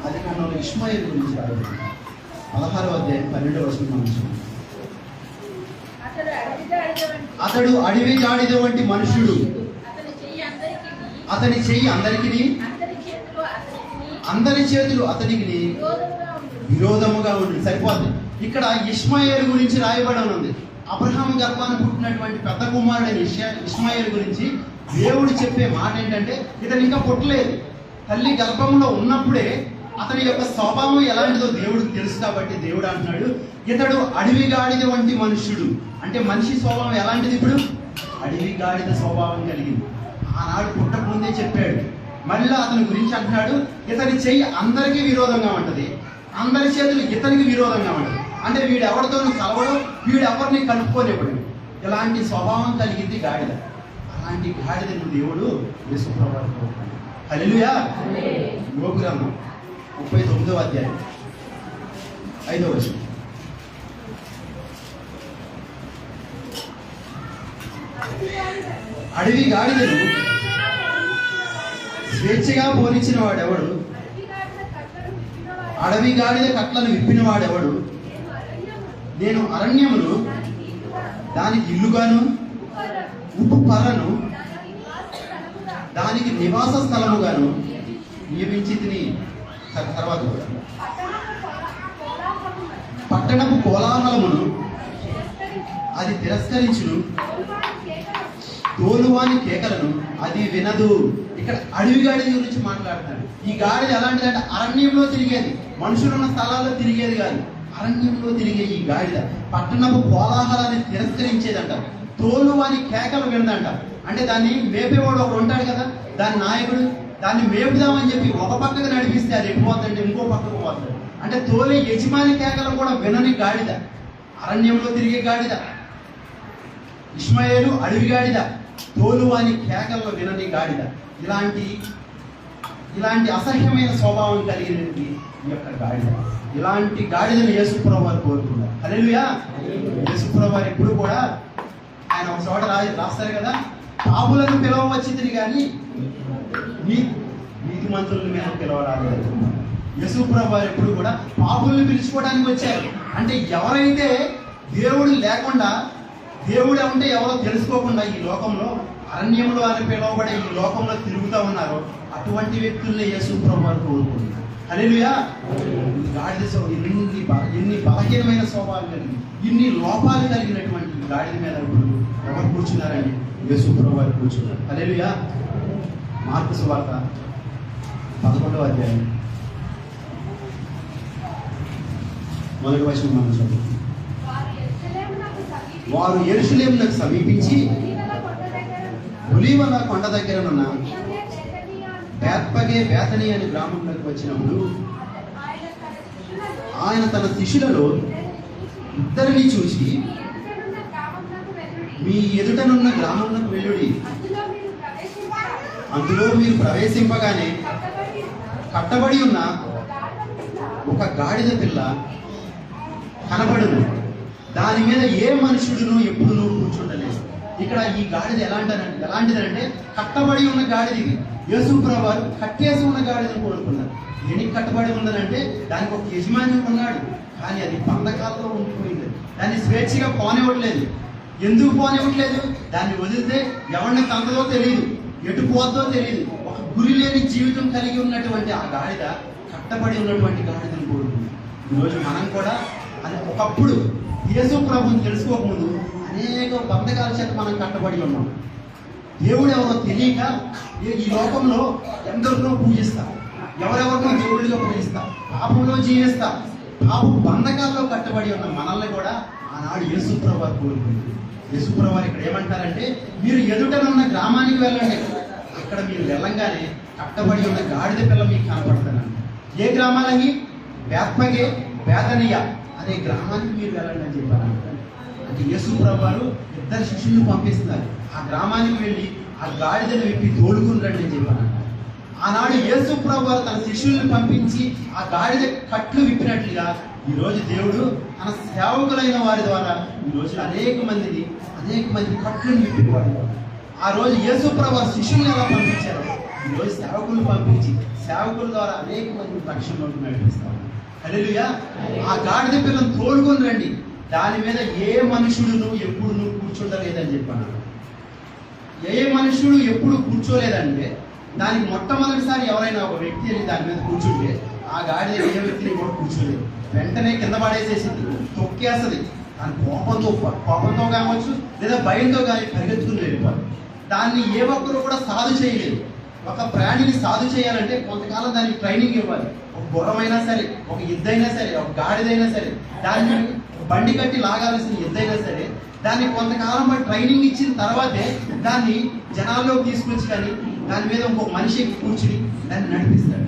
ఆదికాండంలో ఇష్మాయేలు గురించి రాయబడింది. 16వ అధ్యాయం 12వ వచనం మనం చూద్దాం. అతడు అడవి గాడిద వంటి మనుష్యుడు, అతని చెయ్యి అందరికీ, అందరి చేతులు అతనికి విరోధముగా ఉంది. సరిపోతుంది. ఇక్కడ ఇష్మాయేలు గురించి రాయబడి ఉంది. అబ్రహాము గర్భాన్ని పుట్టినటువంటి పెద్ద కుమారుడైన ఇష్మాయేలు గురించి దేవుడు చెప్పే మాట ఏంటంటే ఇతను ఇంకా పుట్టలేదు. తల్లి గర్భంలో ఉన్నప్పుడే అతని యొక్క స్వభావం ఎలాంటిదో దేవుడికి తెలుసు. కాబట్టి దేవుడు అంటున్నాడు ఇతడు అడవి గాడిద వంటి మనుష్యుడు. అంటే మనిషి స్వభావం ఎలాంటిది? ఇప్పుడు అడవి గాడిద స్వభావం కలిగింది. ఆనాడు పుట్టకముందే చెప్పాడు. మళ్ళీ అతని గురించి అంటున్నాడు ఇతని చెయ్యి అందరికీ విరోధంగా ఉంటుంది, అందరి చేతులు ఇతనికి విరోధంగా ఉంటుంది. అంటే వీడు ఎవరితోనూ కలవడు, వీడు ఎవరిని కలుపుకోనివ్వడు. ఇలాంటి స్వభావం కలిగింది గాడిద. అలాంటి గాడిదను దేవుడు యేసుప్రభువుకు. హల్లెలూయా. యోబు గ్రంథం 39వ అధ్యాయం 5వ వచనం. అడవి గాడిదను స్వేచ్ఛగా పోనిచ్చిన వాడెవడు? అడవి గాడిద కట్లను విప్పిన వాడెవడు? నేను అరణ్యమును దానికి ఇల్లుగాను, ఉప్పు పర్రను దానికి నివాస స్థలముగాను నియమించి తిని. తర్వాత పట్టణపు కోలాహలమును అది తిరస్కరించును, తోలువాని కేకలను అది వినదు. ఇక్కడ అడవి గాడిద గురించి మాట్లాడుతాడు. ఈ గాడిద ఎలాంటిదంటే అరణ్యంలో తిరిగేది, మనుషులున్న స్థలాల్లో తిరిగేది కాదు. అరణ్యంలో తిరిగే ఈ గాడిద పట్టణపు కోలాహలాన్ని తిరస్కరించేదంట, తోలువాని కేకలు వినదంట. అంటే దాన్ని మేపేవాడు ఒకడు ఉంటాడు కదా, దాని నాయకుడు. దాన్ని మేపుదామని చెప్పి ఒక పక్కకు నడిపిస్తే అది ఎక్కిపోతుంటే ఇంకో పక్కకు పోతుంది. అంటే తోలే యజమాని కేకలు కూడా వినని గాడిద, అరణ్యంలో తిరిగే గాడిద. ఇష్మాయేలు అడవి గాడిద, తోలువాని కేకల్లో వినని గాడిద. ఇలాంటి అసహ్యమైన స్వభావం కలిగినది ఈ యొక్క గాడిద. ఇలాంటి గాడిదను యేసుప్రభువు వారు కోరుకున్నారు. హల్లెలూయా. యేసుప్రభువు వారు ఎప్పుడు కూడా ఆయన ఒక చోట రాస్తారు కదా, పాపులను పిలవచ్చింది కానీ నీతిమంతులను మేము పిలవరాలేదు. యేసు ప్రభువు వారు ఎప్పుడు కూడా పాపులను పిలుచుకోవడానికి వచ్చారు. అంటే ఎవరైతే దేవుడు లేకుండా, దేవుడు అంటే ఎవరో తెలుసుకోకుండా ఈ లోకంలో అరణ్యంలో అని పిలువబడే ఈ లోకంలో తిరుగుతూ ఉన్నారో అటువంటి వ్యక్తుల్ని యేసు ప్రభువు వారు కోరుకుంటున్నారు. హల్లెలూయా. గాడిద ఎన్ని బలహీనమైన స్వభావం కలిగి, ఇన్ని లోపాలు కలిగినటువంటి గాడిద మీద ఎవరు కూర్చున్నారండి? యేసు ప్రభువు వారు కూర్చున్నారు. హల్లెలూయా. మార్కు సువార్త 11వ అధ్యాయం 1వ వచనం మనం చదువు. వారు యెరూషలేమునకు సమీపించి ఒలీవల కొండ దగ్గరనున్న బేత్పగే బేతనీ అనే గ్రామంలోకి వచ్చినప్పుడు ఆయన తన శిష్యులలో ఇద్దరిని చూసి, మీ ఎదుటనున్న గ్రామంలోకి వెళ్ళుడి, అందులో మీరు ప్రవేశింపగానే కట్టబడి ఉన్న ఒక గాడిద పిల్ల కనబడును, దాని మీద ఏ మనుషుడును ఎప్పుడునూ కూర్చుండలేదు. ఇక్కడ ఈ గాడిద ఎలాంటిదంటే కట్టబడి ఉన్న గాడిద. ఇది యేసు ప్రభువు వారు కట్టేసి ఉన్న గాడిదని కోరుకున్నారు. దేనికి కట్టబడి ఉన్నదంటే దానికి ఒక యజమాని ఉన్నాడు, కానీ అది బంధకాలలో ఉండిపోయింది. దాన్ని స్వేచ్ఛగా పోనివ్వట్లేదు. ఎందుకు పోనివ్వట్లేదు? దాన్ని వదిలితే ఎవరిని తందదో తెలియదు, ఎటు పోద్దో తెలియదు. ఒక గురి లేని జీవితం కలిగి ఉన్నటువంటి ఆ గాడిద కట్టబడి ఉన్నటువంటి గాడిదని కోరుకుంది. ఈరోజు మనం కూడా అది ఒకప్పుడు యేసు ప్రభువుని తెలుసుకోకముందు అనేక బంధకాల చేత మనం కట్టబడి ఉన్నాం. దేవుడు ఎవరో తెలియక ఈ లోకంలో ఎందరినో పూజిస్తా, ఎవరెవరినో దేవుడిగా పూజిస్తా, పాపంలో జీవిస్తా, పాపం బంధకాల్లో కట్టబడి ఉన్న మనల్ని కూడా ఆనాడు యేసు ప్రభువు వారు కోరుకుంది. యేసు ప్రభువు వారు ఇక్కడ ఏమంటారంటే, మీరు ఎదుటనున్న గ్రామానికి వెళ్ళండి, అక్కడ మీరు వెళ్ళంగానే కట్టబడి ఉన్న గాడిద పిల్ల మీకు కనపడతానండి. ఏ గ్రామాలకి? బేత్పగే బేతనీయ అనే గ్రామానికి మీరు వెళ్ళండి అని చెప్పారు. అంటే యేసు ప్రభువు వారు ఇద్దరు శిష్యులను పంపిస్తున్నారు. ఆ గ్రామానికి వెళ్ళి ఆ గాడిదను విప్పి తోడుకుని రండి అని చెప్పారు. ఆనాడు యేసు ప్రభువు వారు తన శిష్యుల్ని పంపించి ఆ గాడిద కట్లు విప్పినట్లుగా ఈరోజు దేవుడు తన సేవకులైన వారి ద్వారా ఈరోజు అనేక మంది కట్లను విప్పివారు. ఆ రోజు యేసు ప్రభువు వారు శిష్యుల్ని ఎలా పంపించారో ఈరోజు సేవకులను పంపించి సేవకుల ద్వారా అనేక మంది రక్షణలోకి నడిపిస్తారు. హల్లెలూయా. ఆ గాడిద పిల్లను తోడుకొని రండి, దాని మీద ఏ మనుషుడును ఎప్పుడు కూర్చుంటలేదని చెప్పాను. ఏ మనుషుడు ఎప్పుడు కూర్చోలేదంటే దానికి మొట్టమొదటిసారి ఎవరైనా ఒక వ్యక్తి వెళ్ళి దాని మీద కూర్చుంటే ఆ గాడిద ఏ వ్యక్తిని కూడా కూర్చోలేదు, వెంటనే కింద పడేసేసింది, తొక్కేస్తుంది. దాని కోపంతో కావచ్చు లేదా భయంతో కానీ పరిగెత్తుకుని వెళ్ళిపోవాలి. దాన్ని ఏ ఒక్కరు కూడా సాధు చేయలేదు. ఒక ప్రాణిని సాధు చేయాలంటే కొంతకాలం దానికి ట్రైనింగ్ ఇవ్వాలి. ఒక గుర్రమైనా సరే, ఒక ఎద్దైనా సరే, ఒక గాడిదైనా సరే, దాన్ని బండి కట్టి లాగాల్సిన ఎద్దైనా సరే, దాన్ని కొంతకాలం బట్టి ట్రైనింగ్ ఇచ్చిన తర్వాతే దాన్ని జనాల్లోకి తీసుకొచ్చి కానీ దాని మీద ఇంకొక మనిషి కూర్చుని దాన్ని నడిపిస్తాడు.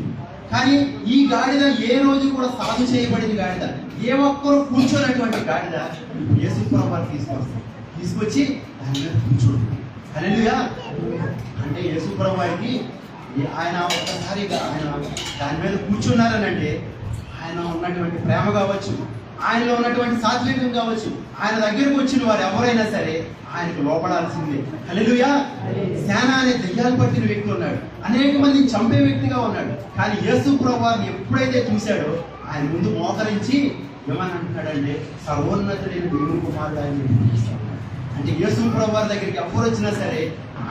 కానీ ఈ గాడిద ఏ రోజు కూడా సాధు చేయబడిన గాడిద, ఏ ఒక్కరు కూర్చోనటువంటి గాడిద యేసు ప్రభువు వారు తీసుకొచ్చి దాని మీద కూర్చోండి. హల్లెలూయా. అంటే యేసు ప్రభువు వారికి ఆయన ఒక్కసారి ఆయన దాని మీద కూర్చున్నారని అంటే ఆయన ఉన్నటువంటి ప్రేమ కావచ్చు, ఆయనలో ఉన్నటువంటి సాత్వికం కావచ్చు, ఆయన దగ్గరకు వచ్చిన వారు ఎవరైనా సరే ఆయనకు లోపడాల్సిందే. హల్లెలూయా. సేన అనే దెయ్యాలు పట్టిన వ్యక్తి ఉన్నాడు, అనేక మందిని చంపే వ్యక్తిగా ఉన్నాడు. కానీ యేసు ప్రభువు వారిని ఎప్పుడైతే చూశాడో ఆయన ముందు మోకరించి ఏమని అంటున్నాడంటే, సర్వోన్నతుడైన దేవుని కుమారుడు ఆయన పిలుస్తాడు. అంటే యేసు ప్రభువు వారి దగ్గరికి ఎవరు వచ్చినా సరే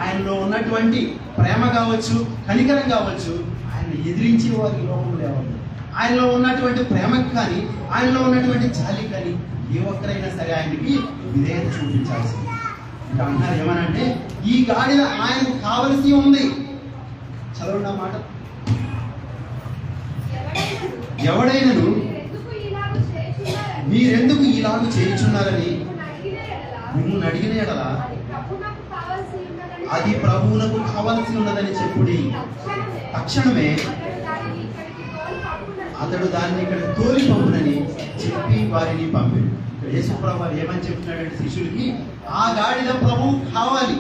ఆయనలో ఉన్నటువంటి ప్రేమ కావచ్చు, కనికరం కావచ్చు, ఆయన ఎదిరించే వారికి లోపం లేవాలి. ఆయనలో ఉన్నటువంటి ప్రేమకు కానీ, ఆయనలో ఉన్నటువంటి జాలి కానీ ఏ ఒక్కరైనా సరే ఆయనకి విధేయత చూపించాల్సింది. ఇంకా అన్నారు ఏమనంటే, ఈ గాడిద ఆయనకు కావలసి ఉంది. చదవండి ఆ మాట. ఎవడైనను మీరెందుకు ఇలాగ చేయుచున్నారని మిమ్మల్ని అడిగిన ఎడల అది ప్రభువునకు కావలసి ఉన్నదని చెప్పుడి. తక్షణమే అతడు దాన్ని ఇక్కడ తోలి పంపునని చెప్పి వారిని పంపాడు. యేసు ప్రభువు వారు ఏమని చెప్తున్నాడంటే శిష్యులకి, ఆ గాడిద ప్రభువు కావాలి.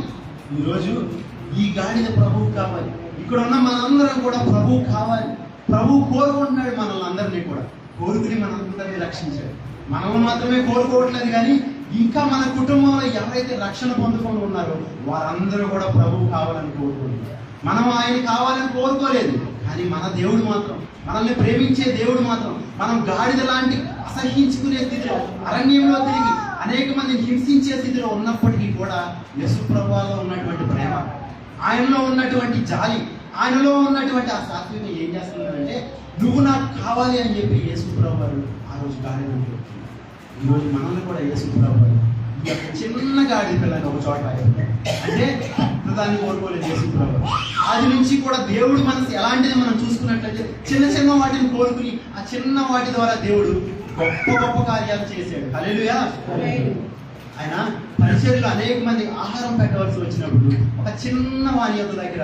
ఈరోజు ఈ గాడిద ప్రభువు కావాలి. ఇక్కడ ఉన్న మనందరం కూడా ప్రభువు కావాలి. ప్రభువు కోరుకుంటున్నాడు మనల్ని అందరినీ కూడా, కోరుకుని మనందరినీ రక్షించాడు. మనల్ని మాత్రమే కోరుకోవట్లేదు కానీ ఇంకా మన కుటుంబంలో ఎవరైతే రక్షణ పొందుకొని ఉన్నారో వారందరూ కూడా ప్రభువు కావాలని కోరుకుంటున్నారు. మనం ఆయన కావాలని కోరుకోలేదు, కానీ మన దేవుడు మాత్రం, మనల్ని ప్రేమించే దేవుడు మాత్రం, మనం గాడిద లాంటి అసహించుకునే స్థితిలో అరణ్యంలో తిరిగి అనేక మందిని హింసించే స్థితిలో ఉన్నప్పటికీ కూడా యేసు ప్రభువులో ఉన్నటువంటి ప్రేమ, ఆయనలో ఉన్నటువంటి జాలి, ఆయనలో ఉన్నటువంటి ఆ సాత్వికం ఏం చేస్తున్నాడంటే, నువ్వు నాకు కావాలి అని చెప్పి యేసు ప్రభువు ఆ రోజు గాడిద అంటున్నారు. ఈరోజు మనల్ని కూడా యేసు ప్రభువు ఈ యొక్క చిన్న గాడి పిల్లని ఒక చోట అంటే దాన్ని కోరుకోలేదు యేసు ప్రభువు. అది నుంచి కూడా దేవుడు మనసు ఎలాంటిది మనం చూసుకున్నట్లయితే చిన్న చిన్న వాటిని కోరుకుని ఆ చిన్న వాటి ద్వారా దేవుడు గొప్ప గొప్ప కార్యాలు చేశాడు. హల్లెలూయా. ఆయన పరిచర్యలో అనేక మంది ఆహారం పెట్టవలసి వచ్చినప్పుడు ఒక చిన్న వాణి యొక్క దగ్గర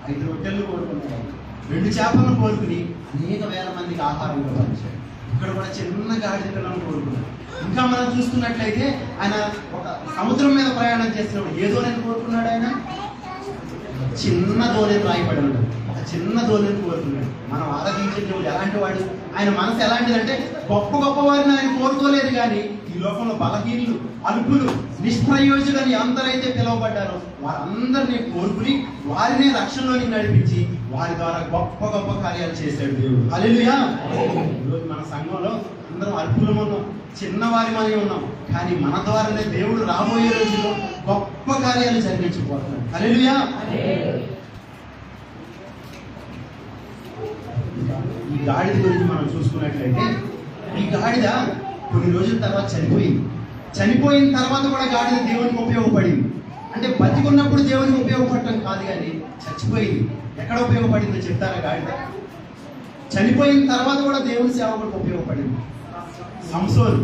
5 రొట్టెలు కోరుకున్నాడు, 2 చేపలను కోరుకుని అనేక వేల మందికి ఆహారం ఇవ్వవలసాడు. ఇక్కడ కూడా చిన్న గాడిద పిల్లలను కోరుకున్నాడు. ఇంకా మనం చూసుకున్నట్లయితే ఆయన ఒక సముద్రం మీద ప్రయాణం చేసినప్పుడు ఏ దోణిని కోరుకున్నాడు? ఆయన చిన్న దోణిని రాయబడి ఉంటాడు, ఒక చిన్న దోణిని కోరుకున్నాడు. మనం ఆరాధించే దేవుడు ఎలాంటి వాడు, ఆయన మనసు ఎలాంటిదంటే గొప్ప గొప్ప వారిని ఆయన కోరుకోలేదు, కానీ ఈ లోకంలో బలహీనులు, అల్పులు, నిష్ప్రయోజకులని అందరైతే పిలువబడ్డారో వారందరినీ కోరుకుని వారినే రక్షణలోకి నడిపించి వారి ద్వారా గొప్ప గొప్ప కార్యాలు చేశాడు దేవుడు. హల్లెలూయా. ఈరోజు మన సంఘంలో అందరం అల్పులము ఉన్నాం, చిన్నవారి మనమే ఉన్నాం, కానీ మన ద్వారానే దేవుడు రాబోయే రోజుల్లో గొప్ప కార్యాలు జరిగించబోతున్నాడు. హల్లెలూయా. ఈ గాడిద గురించి మనం చూసుకున్నట్లయితే ఈ గాడిద కొన్ని రోజుల తర్వాత చనిపోయిన తర్వాత కూడా గాడిద దేవునికి ఉపయోగపడింది. అంటే బతికున్నప్పుడు దేవునికి ఉపయోగపడటం కాదు, కానీ చచ్చిపోయింది. ఎక్కడ ఉపయోగపడిందో చెప్తారా? గాడిద చనిపోయిన తర్వాత కూడా దేవుని సేవకులకు ఉపయోగపడింది. సంసోను,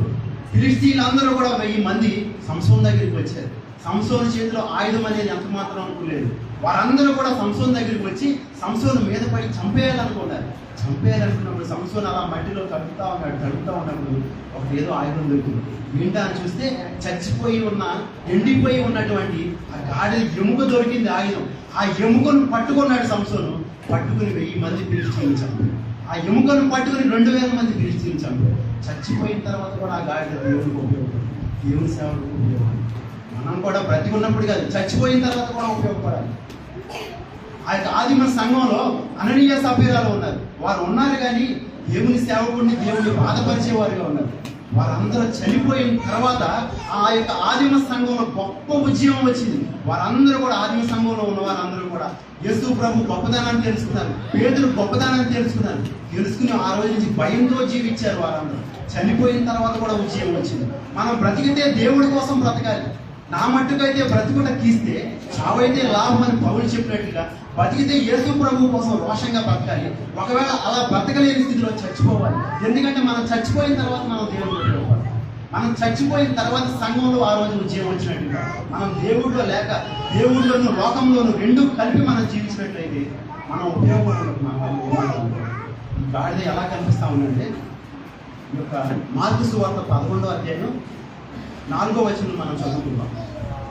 ఫిలిష్తీయులు అందరూ కూడా 1000 మంది సంసోను దగ్గరికి వచ్చారు. సంసోను చేతిలో ఆయుధం అనేది ఎంత మాత్రం అనుకోలేదు. వారందరూ కూడా సంసోను దగ్గరికి వచ్చి సంసోను మీద పడి చంపేయాలనుకున్నారు. చంపేయాలనుకున్నప్పుడు సంసోను అలా మట్టిలో తడుపుతా ఉన్నప్పుడు ఒకటి ఏదో ఆయుధం దొరికింది. ఏంటా అని చూస్తే చచ్చిపోయి ఉన్న, ఎండిపోయి ఉన్నటువంటి ఆ గాడిద ఎముక దొరికింది ఆయుధం. ఆ ఎముకను పట్టుకున్నాడు సంసోను. పట్టుకుని 1000 మంది ఫిలిష్తీయులను చంపాడు. ఆ ఎముకను పట్టుకుని 2000 మంది ఫిలిష్తీయులను చంపాడు. చచ్చిపోయిన తర్వాత కూడా ఆ గాడిద దేవునికి ఉపయోగపడింది, దేవుని సేవకు ఉపయోగపడింది. మనం కూడా బ్రతికున్నప్పుడు కాదు, చచ్చిపోయిన తర్వాత కూడా ఉపయోగపడాలి. ఆ యొక్క ఆదిమ సంఘంలో అననీయ సభ్యురాలు ఉన్నారు. వారు ఉన్నారు కానీ దేవుని సేవకుడిని దేవుని బాధపరిచేవారుగా ఉన్నారు. వారందరూ చనిపోయిన తర్వాత ఆ యొక్క ఆదిమ సంఘంలో గొప్ప ఉద్యమం వచ్చింది. వారందరూ కూడా ఆదిమ సంఘంలో ఉన్న వారందరూ కూడా యేసు ప్రభు గొప్పదనాన్ని తెలుసుకున్నారు, పేతురు గొప్పదనాన్ని తెలుసుకుని ఆ రోజు నుంచి భయంతో జీవించారు. వారందరూ చనిపోయిన తర్వాత కూడా ఉద్యమం వచ్చింది. మనం బ్రతికితే దేవుడి కోసం బ్రతకాలి. నా మట్టుకైతే బ్రతుకుట కీస్తే చావైతే లాభం అని పౌలు చెప్పినట్టుగా బతికితే యేసు ప్రభు కోసం రోషంగా బ్రతకాలి. ఒకవేళ అలా బ్రతకలేని స్థితిలో చచ్చిపోవాలి. ఎందుకంటే మనం చచ్చిపోయిన తర్వాత మనం దేవుడికి ఉపయోగపడాలి. మనం చచ్చిపోయిన తర్వాత సంఘంలో ఆ రోజు ఉద్యమం వచ్చినట్టుగా మనం దేవుడిలో లేక దేవుడిలోను లోకంలోను 2 కలిపి మనం జీవించినట్లయితే మనం ఉపయోగపడుతున్నాం. గాడిద ఎలా కనిపిస్తా ఉందంటే ఈ యొక్క మార్కు సువార్త 11వ అధ్యాయం 4వ వచనం మనం చదువుకుందాం.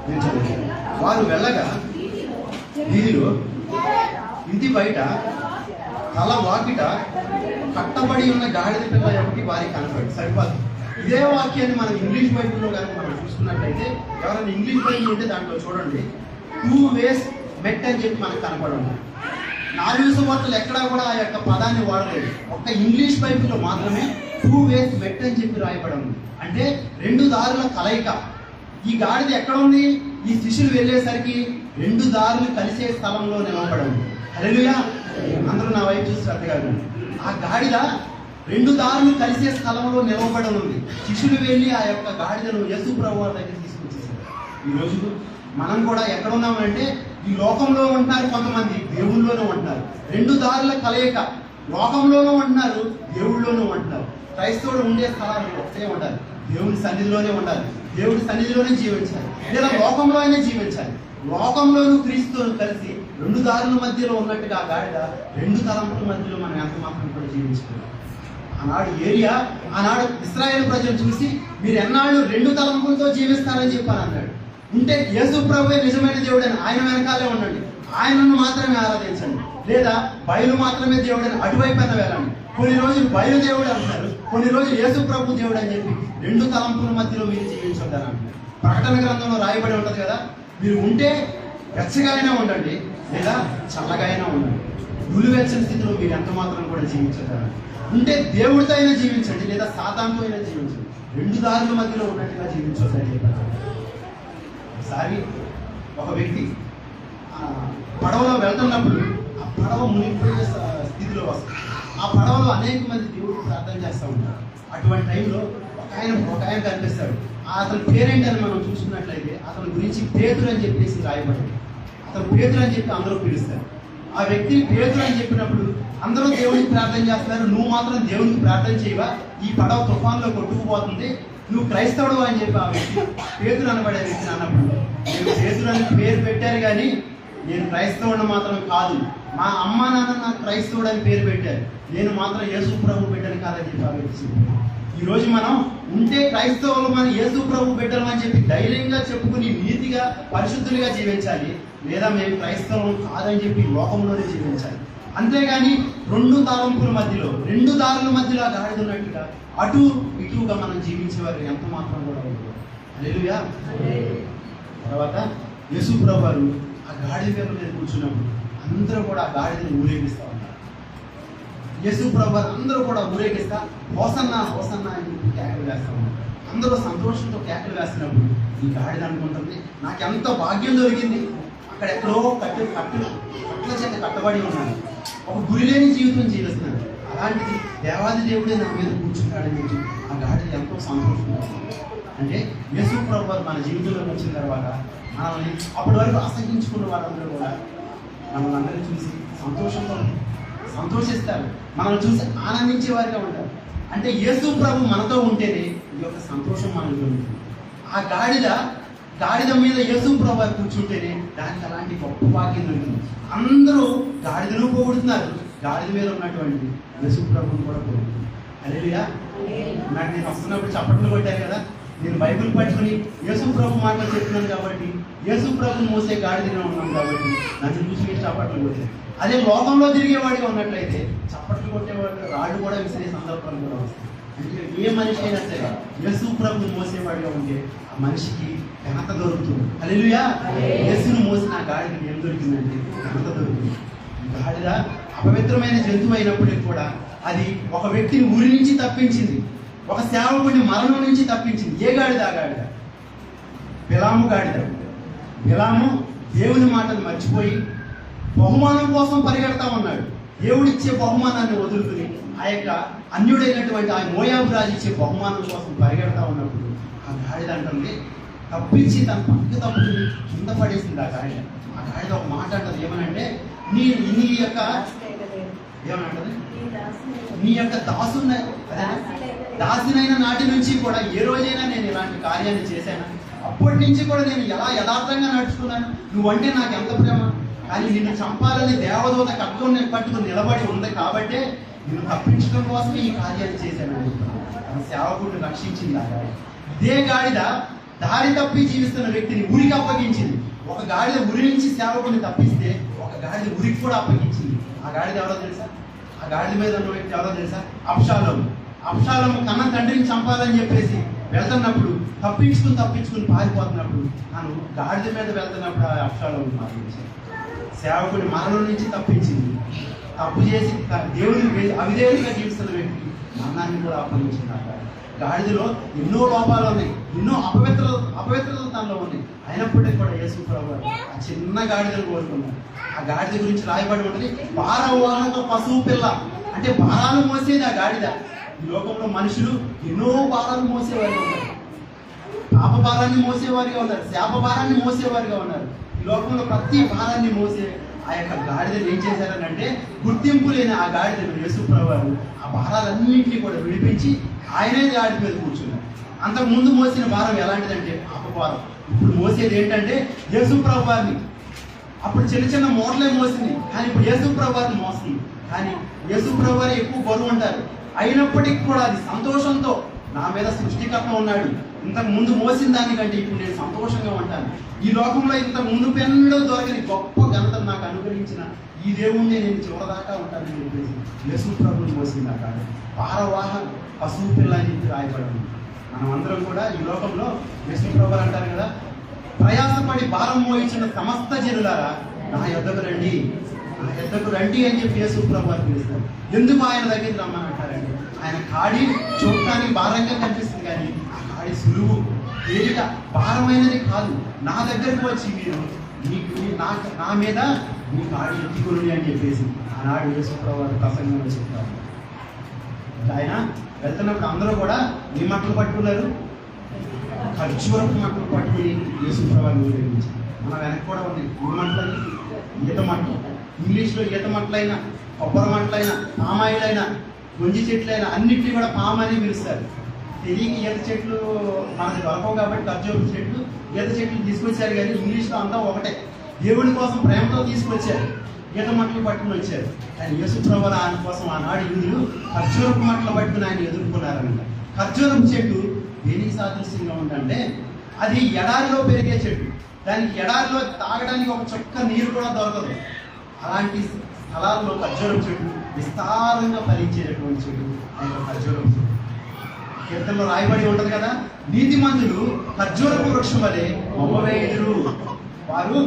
నేను చదువుతాను. వారు వెళ్ళగా వీధిలో ఇంటి బయట తల వాకిట కట్టబడి ఉన్న గాడిద పిల్ల ఒకటి వారికి కనపడి సరిపోదు. ఇదే వాక్యాన్ని మనం ఇంగ్లీష్ బైబిల్లో కనుక మనం చూసుకున్నట్లయితే, ఎవరైనా ఇంగ్లీష్ బైబిల్ ఉంటే దాంట్లో చూడండి 2 ways met అని చెప్పి మనకు కనపడండి. 4 సువార్తలు ఎక్కడా కూడా ఆ యొక్క పదాన్ని వాడలేదు. ఒక్క ఇంగ్లీష్ బైబిల్లో మాత్రమే 2 ways met అని చెప్పి రాయబడి ఉంది. అంటే 2 దారుల కలయిక. ఈ గాడిద ఎక్కడ ఉంది? ఈ శిష్యులు వెళ్ళేసరికి 2 దారులు కలిసే స్థలంలో నిలబడి ఉంది. హల్లెలూయా. అందరూ నా వైపు చూసి శ్రద్ధగా వినండి. ఆ గాడిద 2 దారులు కలిసే స్థలంలో నిలబడి ఉంది. శిష్యులు వెళ్ళి ఆ యొక్క గాడిదను యేసు ప్రభువు దగ్గర తీసుకొచ్చేసారు. ఈ రోజు మనం కూడా ఎక్కడ ఉన్నామంటే ఈ లోకంలో ఉంటున్నారు, కొంతమంది దేవుళ్ళలోనూ ఉంటున్నారు. 2 దారుల కలయిక. లోకంలోనూ ఉంటున్నారు, దేవుళ్ళలోనూ ఉంటున్నారు. క్రైస్తవుడు ఉండే స్థలాలు ఒకటే ఉండాలి, దేవుని సన్నిధిలోనే ఉండాలి, దేవుడి సన్నిధిలోనే జీవించాలి, లేదా లోకంలో అయినా జీవించాలి. లోకంలోనూ క్రీస్తుతో కలిసి 2 దారుల మధ్యలో ఉన్నట్టుగా ఆ గాడిద 2 తలంపుల మధ్యలో మనం ఎంత మాత్రం కూడా జీవించుకున్నాం. ఆనాడు ఇశ్రాయేలు ప్రజలు చూసి మీరు ఎన్నాళ్ళు 2 తలంపులతో జీవిస్తారని చెప్పాను అన్నాడు. ఉంటే యేసు ప్రభువే నిజమైన దేవుడని ఆయన వెనకాలే ఉండండి, ఆయనను మాత్రమే ఆరాధించండి. లేదా బయలు మాత్రమే దేవుడని అటువైపున వెళ్ళండి. కొన్ని రోజులు బయలు దేవుడు అంటారు, కొన్ని రోజులు యేసు ప్రభు దేవుడు అని చెప్పి రెండు తలంపుల మధ్యలో మీరు జీవించొద్దని అంటారు. ప్రకటన గ్రంథంలో రాయబడి ఉంటది కదా, మీరు ఉంటే వెచ్చగా అయినా ఉండండి లేదా చల్లగా అయినా ఉండండి. నులివెచ్చని స్థితిలో మీరు ఎంత మాత్రం కూడా జీవించగలరు. ఉంటే దేవుడితో అయినా జీవించండి లేదా సాతానుతో అయినా జీవించండి, రెండు దారుల మధ్యలో ఉన్నట్టుగా జీవించొద్దని. ఒకసారి ఒక వ్యక్తి పడవలో వెళ్తున్నప్పుడు ఆ పడవ మునిగిపోయే స్థితిలో వస్తుంది. ఆ పడవలో అనేక మంది దేవుడు ప్రార్థన చేస్తూ ఉంటారు. అటువంటి టైంలో ఒక ఆయన కనిపిస్తాడు. అతని పేరేంటని మనం చూసుకున్నట్లయితే అతని గురించి పేతురు అని చెప్పేసి రాయబడింది. అతను పేతురు అని చెప్పి అందరూ పిలుస్తారు. ఆ వ్యక్తి పేతురు అని చెప్పినప్పుడు అందరూ దేవునికి ప్రార్థన చేస్తున్నారు, నువ్వు మాత్రం దేవునికి ప్రార్థన చేయవా, ఈ పడవ తుఫాన్లో కొట్టుకుపోతుంది, నువ్వు క్రైస్తవుడు అని చెప్పి ఆ వ్యక్తి పేతురు అనబడే వ్యక్తిని అన్నప్పుడు, నేను పేతురు అని పేరు పెట్టారు కానీ నేను క్రైస్తవుడు మాత్రం కాదు, మా అమ్మ నాన్న నాకు క్రైస్తవుడు అని పేరు పెట్టారు, నేను మాత్రం యేసు ప్రభు బిడ్డని కాదని చెప్పి ఆ వ్యక్తి. ఈరోజు మనం ఉంటే క్రైస్తవులు మన యేసు ప్రభు బిడ్డలు అని చెప్పి ధైర్యంగా చెప్పుకుని నీతిగా పరిశుద్ధులుగా జీవించాలి, లేదా మేము క్రైస్తవులు కాదని చెప్పి లోకంలోనే జీవించాలి. అంతేగాని రెండు తలంపుల మధ్యలో రెండు దారుల మధ్యలో గాడిదున్నట్టుగా అటు ఇటుగా మనం జీవించేవారు ఎంత మాత్రం కూడా ఉండదు. హల్లెలూయా. తర్వాత యేసు ప్రభు వారు ఆ గాడిద మీద కూర్చున్నప్పుడు అందరూ కూడా ఆ గాడిదని ఊరేగిస్తూ ఉంటారు. యేసు ప్రభు వారు అందరూ కూడా ఊరేగిస్తా హోసన్నా హోసన్నా అని చెప్పి కేకలు వేస్తూ ఉంటారు. అందరూ సంతోషంతో కేకలు వేస్తున్నప్పుడు ఈ గాడిద అనుకుంటుంది, నాకు ఎంత భాగ్యం దొరికింది, అక్కడెక్కడో కట్ల చేత కట్టబడి ఉన్నాను, ఒక గురి లేని జీవితం జీవిస్తున్నాను, అలాంటిది దేవాది దేవుడే నా మీద కూర్చున్నాడని చెప్పి ఆ గాడిద ఎంతో సంతోషంగా. అంటే యేసు ప్రభు వారు మన జీవితంలోకి వచ్చిన తర్వాత మనల్ని అప్పటి వరకు అసహించుకున్న వాళ్ళందరూ కూడా మనల్ని అందరినీ చూసి సంతోషిస్తారు, మనల్ని చూసి ఆనందించే వారిగా ఉంటారు. అంటే యేసు ప్రభు మనతో ఉంటేనే ఈ యొక్క సంతోషం మనకు దొరుకుతుంది. ఆ గాడిద మీద యేసు ప్రభు వారు కూర్చుంటేనే దానికి అలాంటి గొప్ప భాగ్యం దొరుకుతుంది. అందరూ గాడిదను పోగొడుతున్నారు, గాడిద మీద ఉన్నటువంటి యేసు ప్రభుని కూడా పోగొడుతుంది. హల్లెలూయా. నాకు నేను వస్తున్నప్పుడు చప్పట్లు కొట్టాను కదా, నేను బైబిల్ పట్టుకుని యేసు ప్రభు మాటలు చెప్తున్నాను కాబట్టి, యేసు ప్రభుని మోసే గాడిదగా ఉన్నాను కాబట్టి నన్ను చూసి మీరు చప్పట్లు కొట్టాను. అదే లోకంలో తిరిగేవాడిగా ఉన్నట్లయితే చప్పట్లు కొట్టేవాడు రాళ్ళు కూడా విసిరే సందర్భాలు కూడా వస్తాయి. అంటే ఏ మనిషి అయినా సరే యేసు ప్రభుని మోసేవాడిగా ఉంటే ఆ మనిషికి ఘనత దొరుకుతుంది. హల్లెలూయా. యేసును మోసిన ఆ గాడిదకి ఏం దొరికిందంటే ఘనత దొరుకుతుంది. గాడిద అపవిత్రమైన జంతువు అయినప్పటికీ కూడా అది ఒక వ్యక్తిని ఊరి నుంచి తప్పించింది, ఒక సేవకుడిని మరణం నుంచి తప్పించింది. ఏ గాడిద? ఆ గాడిద బిలాము గాడిద. బిలాము దేవుని మాటలు మర్చిపోయి బహుమానం కోసం పరిగెడతా ఉన్నాడు. దేవుడిచ్చే బహుమానాన్ని వదులుకుని ఆ యొక్క అన్యుడైనటువంటి ఆ మోయాబు రాజు ఇచ్చే బహుమానం కోసం పరిగెడతా ఉన్నప్పుడు ఆ గాడిద అంటుంది, తప్పించి తన పక్క తప్పుని కింద పడేసింది ఆ గాడిద. ఆ గాడిద ఒక మాట అంటది, ఏమనంటే నీ యొక్క ఏమనంటది, నీ యొక్క దాసినైన నాటి నుంచి కూడా ఏ రోజైనా నేను ఇలాంటి కార్యాన్ని చేశాను, అప్పటి నుంచి కూడా నేను ఎలా యథార్థంగా నడుచుకున్నాను, నువ్వంటే నాకు ఎంత ప్రేమ, కానీ నిన్ను చంపాలని దేవదూత పట్టుకుని నిలబడి ఉంది కాబట్టి నిన్ను తప్పించడం కోసమే ఈ కార్యాన్ని చేశాను. సేవకుడిని రక్షించింది ఆ గాడిద. ఇదే గాడిద దారి తప్పి జీవిస్తున్న వ్యక్తిని ఉరికి అప్పగించింది. ఒక గాడిద ఉరి నుంచి సేవకుడిని తప్పిస్తే ఒక గాడిద ఉరికి కూడా అప్పగించింది. ఆ గాడిద ఎవరో తెలుసా? ఆ గాడిద మీద ఉన్న వ్యక్తి ఎవరో తెలుసా? అబ్షాలోము కన్న తండ్రిని చంపాలని చెప్పేసి వెళ్తున్నప్పుడు తప్పించుకుని పారిపోతున్నప్పుడు తను గాడిద మీద వెళ్తున్నప్పుడు ఆ అబ్షాలోము మరణించాడు. సేవకుడి మరణం నుంచి తప్పించింది. తప్పు చేసి దేవుడిని అవిధేయుడిగా జీవిస్తున్న వ్యక్తి మరణాన్ని కూడా అప్పగించింది. గాడిదలో ఎన్నో లోపాలు ఉన్నాయి, ఎన్నో అపవిత్రతలు తనలో ఉన్నాయి. అయినప్పటికీ కూడా యేసు ప్రభువు ఆ చిన్న గాడిదను కోరుకున్నారు. ఆ గాడిద గురించి రాయబడి ఉంటుంది, భారవాహక పశువు పిల్ల. అంటే భారాలు మోసేది ఆ గాడిద. ఈ లోకంలో మనుషులు ఎన్నో భారాలు మోసేవారిగా ఉన్నారు, పాప భారాన్ని మోసేవారిగా ఉన్నారు, శాప భారాన్ని మోసేవారిగా ఉన్నారు. ఈ లోకంలో ప్రతి భారాన్ని మోసే ఆ యొక్క గాడిదను ఏం చేశారనంటే, గుర్తింపు లేని ఆ గాడిదను యేసు ప్రభువు ఆ భారాలన్నింటినీ కూడా విడిపించి ఆయనే గాడి మీద కూర్చున్నారు. అంతకు ముందు మోసిన భారం ఎలాంటిదంటే పాపభారం. ఇప్పుడు మోసేది ఏంటంటే యేసు ప్రభువుని. అప్పుడు చిన్న చిన్న మూటలే మోసింది, కానీ ఇప్పుడు యేసు ప్రభువుని మోస్తుంది. కానీ యేసు ప్రభువు ఎక్కువ బరువు ఉంటారు. అయినప్పటికీ కూడా అది సంతోషంతో, నా మీద సృష్టికర్త ఉన్నాడు, ఇంతకు ముందు మోసిన దానికంటే ఇప్పుడు నేను సంతోషంగా ఉంటాను. ఈ లోకంలో ఇంతకు ముందు పెన్నడో దొరకని గొప్ప ఘనతను నాకు అనుగ్రహించిన ఈ దేవుణ్ణి నేను చివరిదాకా ఉంటానని చెప్పేసి యేసు ప్రభువుని మోసింది ఆ కాదు. భారవాహ పశువు పిల్ల అని చెప్పి రాయబడింది. మనం అందరం కూడా ఈ లోకంలో యేసు ప్రభు అంటారు కదా, ప్రయాసపడి భారం మోయించిన సమస్త జనులారా నా యొద్దకు రండి, నా యొద్దకు రండి అని చెప్పి యేసు ప్రభు అని పిలుస్తారు. ఎందుకు ఆయన దగ్గరికి రమ్మని అంటారండి? ఆయన కాడి చూడటానికి భారంగా కనిపిస్తుంది, కానీ ఆ కాడి సులువు, తేలిక, భారమైనది కాదు. నా దగ్గరకు వచ్చి మీరు నా మీద మీ కాడి ఎత్తుకుని అని చెప్పేసి ఆనాడు యేసు ప్రభు ప్రసంగంలో చెప్తారు. ఆయన వెళ్తున్నప్పుడు అందరూ కూడా ఈ మట్టలు పట్టుకున్నారు, ఖర్జూరపు మట్టలు పట్టుకుని యేసు ప్రభువుని ఊరేగించారు. మన వెనక కూడా ఉంది ఈ మట్టలని, ఈత మట్టలు. ఇంగ్లీష్లో ఈత మట్టలైనా, కొబ్బరి మట్టలైనా, పామాయిలైనా, గొంజి చెట్లైనా అన్నింటినీ కూడా పామ్ అని పిలుస్తారు. తెలియక ఈత చెట్లు మనకు దొరకవు కాబట్టి ఖర్జూరపు చెట్లు, ఈత చెట్లు తీసుకొచ్చారు, కానీ ఇంగ్లీష్లో అంతా ఒకటే. దేవుడి కోసం ప్రేమతో తీసుకొచ్చారు, ఈత మట్టలు పట్టుకుని వచ్చారు. కానీ యేసు ప్రభువు ఆయన కోసం ఆనాడు యూదులు ఖర్జూరపు మట్టలు పట్టుకుని ఆయన ఎదుర్కొన్నారంట. ఖర్జూరపు చెట్టు దేనికి సాదృశ్యంగా ఉందంటే అది ఎడారిలో పెరిగే చెట్టు. దానికి ఎడారిలో తాగడానికి ఒక చుక్క నీరు కూడా దొరకదు. అలాంటి స్థలాల్లో ఖర్జూరపు చెట్టు విస్తారంగా ఫలించేటటువంటి చెట్టు ఆయన ఖర్జూరపు చెట్టు. కీర్తనలో రాయబడి ఉంటుంది కదా, నీతిమంతులు ఖర్జూరపు వృక్షం వలె మొమ్మవేయుదురు, వారు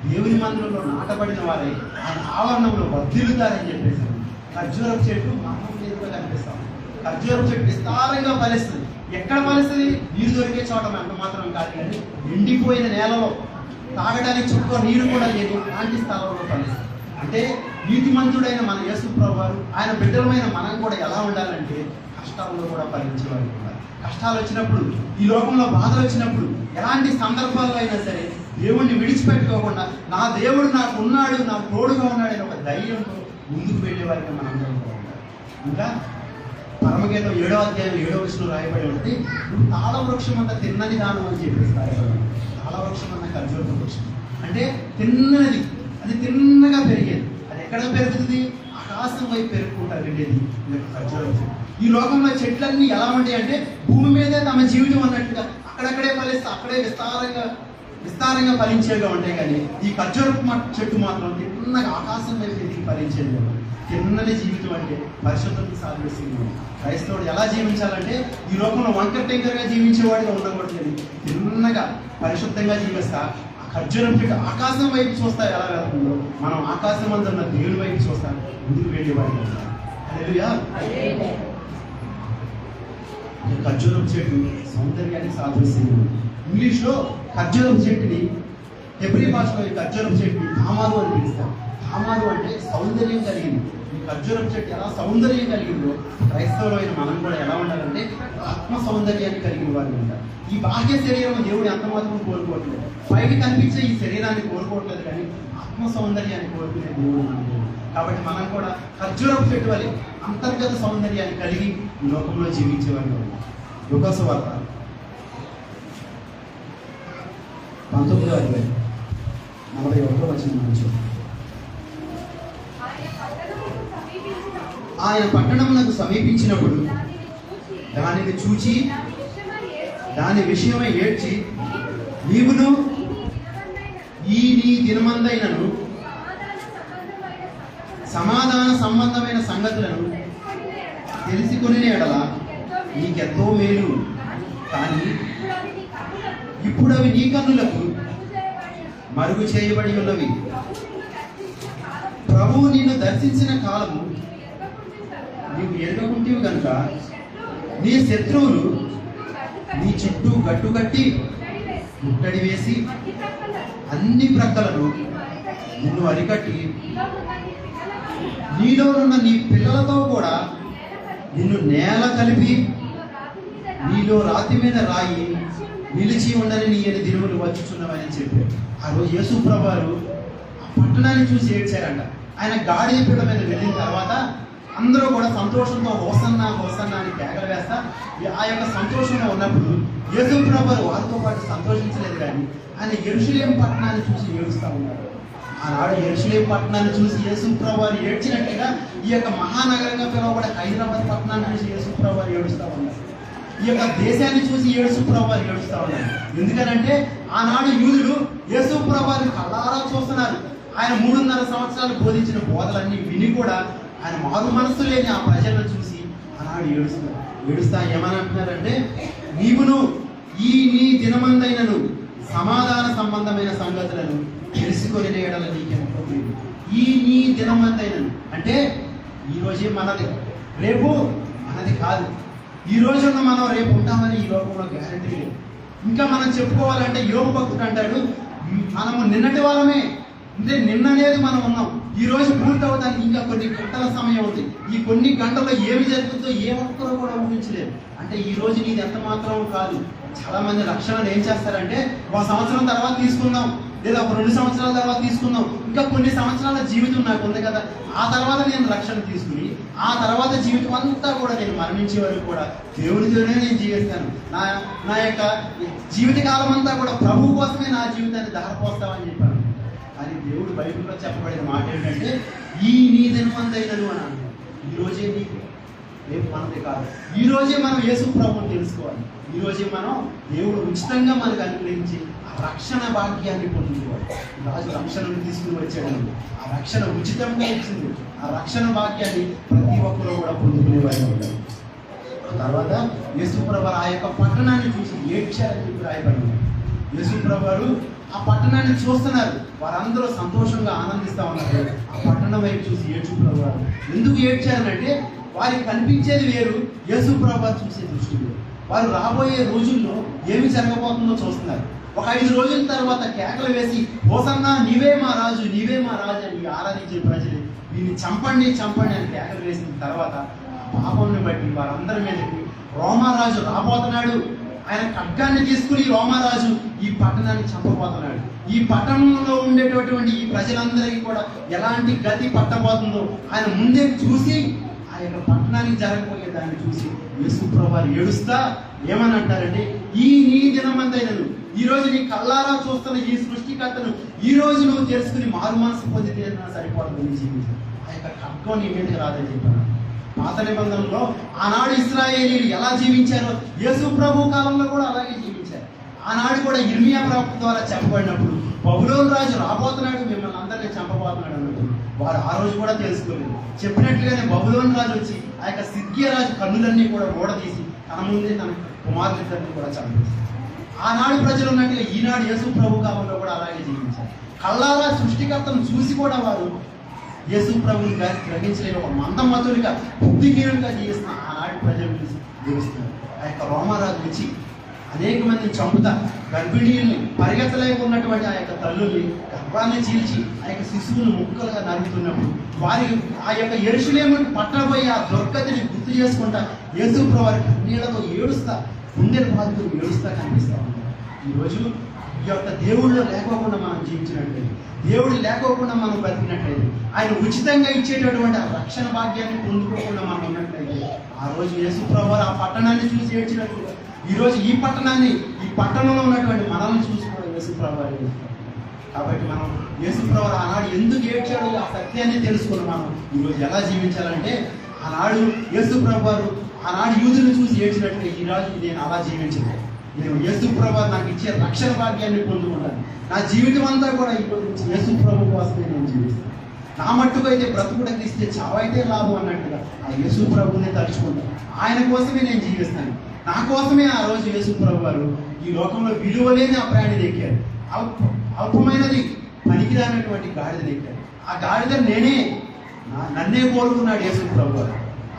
దేవుని మందిరంలో నాటబడిన వారే ఆయన ఆవరణంలో వర్ధిల్లుతారని చెప్పేశారు. ఖర్జూరపు చెట్టు మామూలుగా కనిపిస్తాం. ఖర్జూరపు చెట్టు విస్తారంగా ఫలిస్తుంది. ఎక్కడ ఫలిస్తుంది? నీరు దొరికే చోట అంత మాత్రం కాదు, కానీ ఎండిపోయిన నేలలో తాగడానికి చుక్క నీరు కూడా లేదు అలాంటి స్థలంలో ఫలిస్తుంది. అంటే నీతిమంతుడైన మన యేసు ప్రభువు ఆయన బిడ్డలమైన మనం కూడా ఎలా ఉండాలంటే కష్టాల్లో కూడా ఫలించేవారు ఉండాలి. కష్టాలు వచ్చినప్పుడు, ఈ లోకంలో బాధలు వచ్చినప్పుడు, ఎలాంటి సందర్భాల్లో అయినా సరే దేవుణ్ణి విడిచిపెట్టుకోకుండా నా దేవుడు నాకు ఉన్నాడు, నాకు తోడుగా ఉన్నాడని ఒక ధైర్యంతో ముందుకు వెళ్ళే వారికి మనందరం కూడా ఉండాలి. ఇంకా పరమగీతం 7వ అధ్యాయం 7వ వచనంలో రాయబడి ఉంటుంది, నువ్వు తాళ వృక్షం అంతా తిన్నది దానం అని చెప్పేసి రాయబడి. తాళ వృక్షం అన్న ఖర్జూరపు వృక్షం అంటే తిన్నది, అది తిన్నగా పెరిగేది. అది ఎక్కడ పెరుగుతుంది? ఆకాశం వైపు పెరుగుకుంటా వెళ్ళేది ఖర్జూరపు చెట్టు. ఈ లోకంలో చెట్లన్నీ ఎలా ఉంటాయి అంటే భూమి మీదే తమ జీవితం అన్నట్టుగా అక్కడక్కడే ఫలిస్తే అక్కడే విస్తారంగా ఫలించేగా ఉంటాయి. కానీ ఈ ఖర్జూరపు చెట్టు మాత్రం తిన్నగా ఆకాశం వైపు ఎదిగి ఫలించేది. తిన్నని జీవితం అంటే పరిశుద్ధతకు సాదృశ్యంగా. క్రైస్తవుడు ఎలా జీవించాలంటే ఈ లోకంలో వంకర టెంకర్గా జీవించేవాడిగా ఉండకూడదు. తిన్నగా పరిశుద్ధంగా జీవిస్తా ఆ ఖర్జూరం చెట్టు ఆకాశం వైపు చూస్తా ఎలా వెళ్తుందో మనం ఆకాశం అంతా ఉన్న దేవుని వైపు చూస్తాం, ముందుకు వెళ్ళేవాడిగా ఉంటాం. హల్లెలూయా. ఖర్జూరం చెట్టు సౌందర్యానికి సాదృశ్యంగా. ఇంగ్లీష్లో ఖర్జూరం చెట్టుని, హెబ్రీ భాషలో ఈ ఖర్జూరం చెట్టుని తామారు అని పిలుస్తారు. తామారు అంటే సౌందర్యం కలిగింది. ఈ ఖర్జూరం చెట్టు ఎలా సౌందర్యం కలిగిందో క్రైస్తవులైన మనం కూడా ఎలా ఉండాలంటే ఆత్మ సౌందర్యాన్ని కలిగిన వారు ఉంటారు. ఈ బాహ్య శరీరం దేవుడు ఎంత మాత్రం కోరుకోవట్లేదు, బయట కనిపించే ఈ శరీరాన్ని కోరుకోవట్లేదు, కానీ ఆత్మ సౌందర్యాన్ని కోరుకునే దేవుడు మనకు. కాబట్టి మనం కూడా ఖర్జూరపు చెట్టు వలె అంతర్గత సౌందర్యాన్ని కలిగి ఈ లోకంలో జీవించేవారు ఉంటాం. లూకాసు వార్త 19వ అధ్యాయం 41వ వచనం నుంచి, ఆయన పట్టణమునకు సమీపించినప్పుడు దానిని చూచి దాని విషయమై ఏడ్చి, నీవును ఈ నీ దినమందైనను సమాధాన సంబంధమైన సంగతులను తెలుసుకుని ఎడల నీకెంతో మేలు. కానీ ఇప్పుడు అవి నీ కన్నులకు మరుగు చేయబడి ఉన్నవి. ప్రభువు నిన్ను దర్శించిన కాలము నీవు ఎరగకుంటివి కనుక నీ శత్రువులు నీ చుట్టూ గట్టు కట్టి ముట్టడి వేసి అన్ని ప్రక్కలను నిన్ను అరికట్టి నీలోనున్న నీ పిల్లలతో కూడా నిన్ను నేల కలిపి నీలో రాతి మీద రాయి నిలిచి ఉండని నీ ఎన్ని దినములు వచ్చుచున్నవని చెప్పారు. ఆ రోజు యేసు ప్రభువారు ఆ పట్టణాన్ని చూసి ఏడ్చారంట. ఆయన గాడిద పీడ మీద వెళ్ళిన తర్వాత అందరూ కూడా సంతోషంతో హోసన్నా హోసన్నా అని కేకలు వేస్తా ఆ యొక్క సంతోషంలో ఉన్నప్పుడు యేసు ప్రభువారు వారితో పాటు సంతోషించలేదు, కానీ ఆయన యెరూషలేము పట్టణాన్ని చూసి ఏడుస్తూ ఉన్నారు. ఆనాడు యెరూషలేము పట్టణాన్ని చూసి యేసు ప్రభువారు ఏడ్చినట్టుగా ఈ యొక్క మహానగరంగా పిలువబడే హైదరాబాద్ పట్టణాన్ని చూసి యేసు ప్రభువారు ఏడుస్తూ ఉన్నారు. ఈ యొక్క దేశాన్ని చూసి యేసు ప్రభువారు ఏడుస్తా ఉన్నారు. ఎందుకనంటే ఆనాడు యూదులు యేసు ప్రభువారిని కళ్ళారా చూస్తున్నారు. ఆయన 3.5 సంవత్సరాలు బోధించిన బోధలన్నీ విని కూడా ఆయన మారు మనస్సు లేని ఆ ప్రజలను చూసి ఆనాడు ఏడుస్తా ఏమని అంటున్నారంటే, నీవును నీ దినమందైనను సమాధాన సంబంధమైన సంగతులను తెలుసుకొని నేయడం నీకెంతో నీ దినమందైనను అంటే ఈ రోజే మనది, రేపు మనది కాదు. ఈ రోజున్న మనం రేపు ఉంటామని ఈ లోకంలో గ్యారంటీ లేదు. ఇంకా మనం చెప్పుకోవాలంటే యోగ భక్తుడు అంటాడు, మనము నిన్నటి వాళ్ళమే, అంటే నిన్న అనేది మనం ఉన్నాం. ఈ రోజు పూర్తవడానికి ఇంకా కొన్ని గంటల సమయం ఉంది. ఈ కొన్ని గంటల్లో ఏమి జరుగుతుందో ఏ ఒక్కరూ కూడా ఊహించలేదు. అంటే ఈ రోజు నీది ఎంత మాత్రం కాదు. చాలా మంది రక్షణను ఏం చేస్తారంటే, 1 సంవత్సరం తర్వాత తీసుకుందాం, లేదా ఒక 2 సంవత్సరాల తర్వాత తీసుకుందాం, ఇంకా కొన్ని సంవత్సరాల జీవితం నాకు ఉంది కదా, ఆ తర్వాత నేను రక్షణ తీసుకుని ఆ తర్వాత జీవితం అంతా కూడా నేను మరణించే వరకు కూడా దేవునితోనే నేను జీవిస్తాను, నా యొక్క జీవితకాలం అంతా కూడా ప్రభు కోసమే నా జీవితాన్ని దారిపోస్తామని చెప్పాను. కానీ దేవుడు బైబిల్లో చెప్పబడిన మాట ఏంటంటే, నీ దినమందైనను అని అన్నాడు. ఈ రోజే నీకు, రేపు మనది కాదు. ఈ రోజే మనం యేసు ప్రభువుని తెలుసుకోవాలి. ఈ రోజే మనం దేవుడు ఉచితంగా మనకు అనుగ్రహించి ఆ రక్షణ భాగ్యాన్ని పొందుకోవాలి. రాజు రక్షణను తీసుకుని వచ్చాడు, ఆ రక్షణ ఉచితంగా ఇచ్చింది. ఆ రక్షణ భాగ్యాన్ని ప్రతి ఒక్కరూ కూడా పొందుకునేవారు ఉంటారు. తర్వాత యేసు ప్రభువు ఆ యొక్క పట్టణాన్ని చూసి ఏడ్చారని చెప్పి రాయబడింది. యేసు ప్రభువు ఆ పట్టణాన్ని చూస్తున్నారు, వారందరూ సంతోషంగా ఆనందిస్తూ ఉన్నారు. ఆ పట్టణం వైపు చూసి యేసు ప్రభువు ఎందుకు ఏడ్చారనంటే, వారికి కనిపించేది వేరు, యేసు ప్రభువు చూసే దృష్టి వేరు. వారు రాబోయే రోజుల్లో ఏమి జరగబోతుందో చూస్తున్నారు. ఒక 5 రోజుల తర్వాత కేకలు వేసి, హోసన్నా నీవే మా రాజు, నీవే మా రాజు అని ఆరాధించే ప్రజలు వీరిని చంపండి చంపండి అని కేకలు వేసిన తర్వాత పాపంని బట్టి వారందరి మీదకి రోమారాజు రాబోతున్నాడు. ఆయన ఖడ్గాన్ని తీసుకుని రోమారాజు ఈ పట్టణాన్ని చంపబోతున్నాడు. ఈ పట్టణంలో ఉండేటటువంటి ఈ ప్రజలందరికీ కూడా ఎలాంటి గతి పట్టబోతుందో ఆయన ముందే చూసి ఆ యొక్క పట్టణానికి జరగబోయే దాన్ని చూసి యేసు ప్రభువు ఏడుస్తా ఏమని అంటారంటే, నీ దినమందైనను, ఈ రోజు నీ కళ్ళారా చూస్తున్న ఈ సృష్టికర్తను ఈ రోజు నువ్వు తెలుసుకుని మారు మనసు పొందితే సరిపోతుంది జీవితం. ఆ యొక్క ఖడ్గం నీ మీదకి రాదని చెప్పాను. పాత నిబంధనలో ఆనాడు ఇశ్రాయేలీయులు ఎలా జీవించారో యేసు ప్రభు కాలంలో కూడా అలాగే జీవించారు. ఆనాడు కూడా ఇర్మియా ప్రవక్త ద్వారా చెప్పబడినప్పుడు బబులోను రాజు రాబోతున్నాడు, మిమ్మల్ని అందరినీ చంపబోతున్నాడు అన్నట్టు వారు ఆ రోజు కూడా తెలుసుకోలేదు. చెప్పినట్లుగానే బబులోను రాజు వచ్చి ఆ యొక్క సిద్కియా రాజు కన్నులన్నీ కూడా ఓడదీసి తన ముందే తన కుమారులిద్దరిని కూడా చంపేశారు. ఆనాడు ప్రజలు ఉన్నట్టుగా ఈనాడు యేసు ప్రభు కాలంలో కూడా అలాగే జీవించారు. కళ్ళారా సృష్టికర్తను చూసి కూడా వారు యేసు ప్రభుని గ్రహించలేని ఒక మందమతుడిగా బుద్ధిహీనుడిగా జీవిస్తున్న ఆనాటి ప్రజలు జీవిస్తున్నారు. ఆ యొక్క రోమారాజు వచ్చి అనేక మందిని చంపుతా, గర్భిణీల్ని, పరిగెత్తలేకున్నటువంటి ఆ యొక్క తల్లుల్ని గర్భాన్ని చీల్చి ఆ యొక్క శిశువును ముక్కలుగా నరుగుతున్నప్పుడు వారి ఆ యొక్క యెరూషలేముకు పట్టబోయే ఆ దుర్గతిని గుర్తు చేసుకుంటా యేసు ప్రభువు కన్నీళ్లతో ఏడుస్తా, గుండెలు బాధలు ఏడుస్తా కనిపిస్తా ఉన్నారు. ఈరోజు ఈ యొక్క దేవుళ్ళు లేకోకుండా మనం జీవించినట్లయితే, దేవుడు లేకోకుండా మనం బ్రతికినట్లయితే, ఆయన ఉచితంగా ఇచ్చేటటువంటి ఆ రక్షణ భాగ్యాన్ని పొందుకోకుండా మనం ఉన్నట్లయితే, ఆ రోజు యేసు ప్రభువు ఆ పట్టణాన్ని చూసి ఏడ్చినట్లుగా ఈరోజు ఈ పట్టణంలో ఉన్నటువంటి మనల్ని చూసి కూడా యేసు ప్రభువు ఏడుస్తారు. కాబట్టి మనం యేసు ప్రభువు ఆనాడు ఎందుకు ఏడ్చాడో ఆ సత్యాన్ని తెలుసుకుని మనం ఈరోజు ఎలా జీవించాలంటే, ఆనాడు యేసు ప్రభువు ఆనాడు యూదులను చూసి ఏడ్చినట్లే ఈరోజు నేను అలా జీవించలేదు. నేను యేసు ప్రభువు నాకు ఇచ్చే రక్షణ భాగ్యాన్ని పొందుకుంటాను. నా జీవితం అంతా కూడా ఈరోజు యేసు ప్రభువు కోసమే నేను జీవిస్తాను. నా మట్టుకు అయితే బ్రతుకుడకి ఇస్తే చావైతే లాభం అన్నట్టుగా ఆ యేసు ప్రభువునే తలుచుకుంటాను. ఆయన కోసమే నేను జీవిస్తాను. నా కోసమే ఆ రోజు యేసు ప్రభువు ఈ లోకంలో విలువలేని ఆ ప్రాణిని ఎక్కారు. అల్పమైనది పనికిరానటువంటి గాడిదని ఎక్కారు. ఆ గాడిద నన్నే కోరుకున్నాడు యేసు ప్రభువు.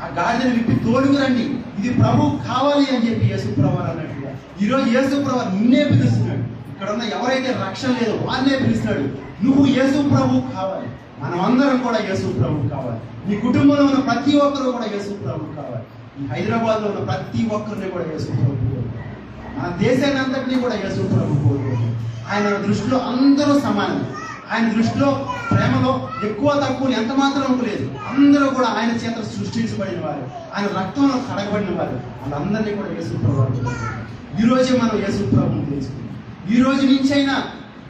ఆ గాడిదని విప్పి తోలుకురండి, ఇది ప్రభు కావాలి అని చెప్పి యేసు ప్రభువు అన్నట్టుగా ఈరోజు యేసు ప్రభువు నిన్నే పిలుస్తున్నాడు. ఇక్కడ ఉన్న ఎవరైతే రక్షణ లేదో వారినే పిలుస్తున్నాడు. నువ్వు యేసు ప్రభు కావాలి, మనం అందరం కూడా యేసు ప్రభు కావాలి. నీ కుటుంబంలో ఉన్న ప్రతి ఒక్కరు కూడా యేసు ప్రభు కావాలి. ఈ హైదరాబాద్లో ఉన్న ప్రతి ఒక్కరిని కూడా యేసు ప్రభు కోరుకోవాలి. మన దేశాన్ని అంతటినీ కూడా యేసు ప్రభు కోరుకోవాలి. ఆయన దృష్టిలో అందరూ సమానం. ఆయన దృష్టిలో ప్రేమలో ఎక్కువ తక్కువ ఎంత మాత్రం లేదు. అందరూ కూడా ఆయన చేత సృష్టించబడిన వారు, ఆయన రక్తంలో కడగబడిన వారు, వాళ్ళందరినీ కూడా యేసు ప్రభు. ఈరోజే మనం యేసు ప్రభుని తెలుసుకున్నాం. ఈ రోజు నుంచైనా,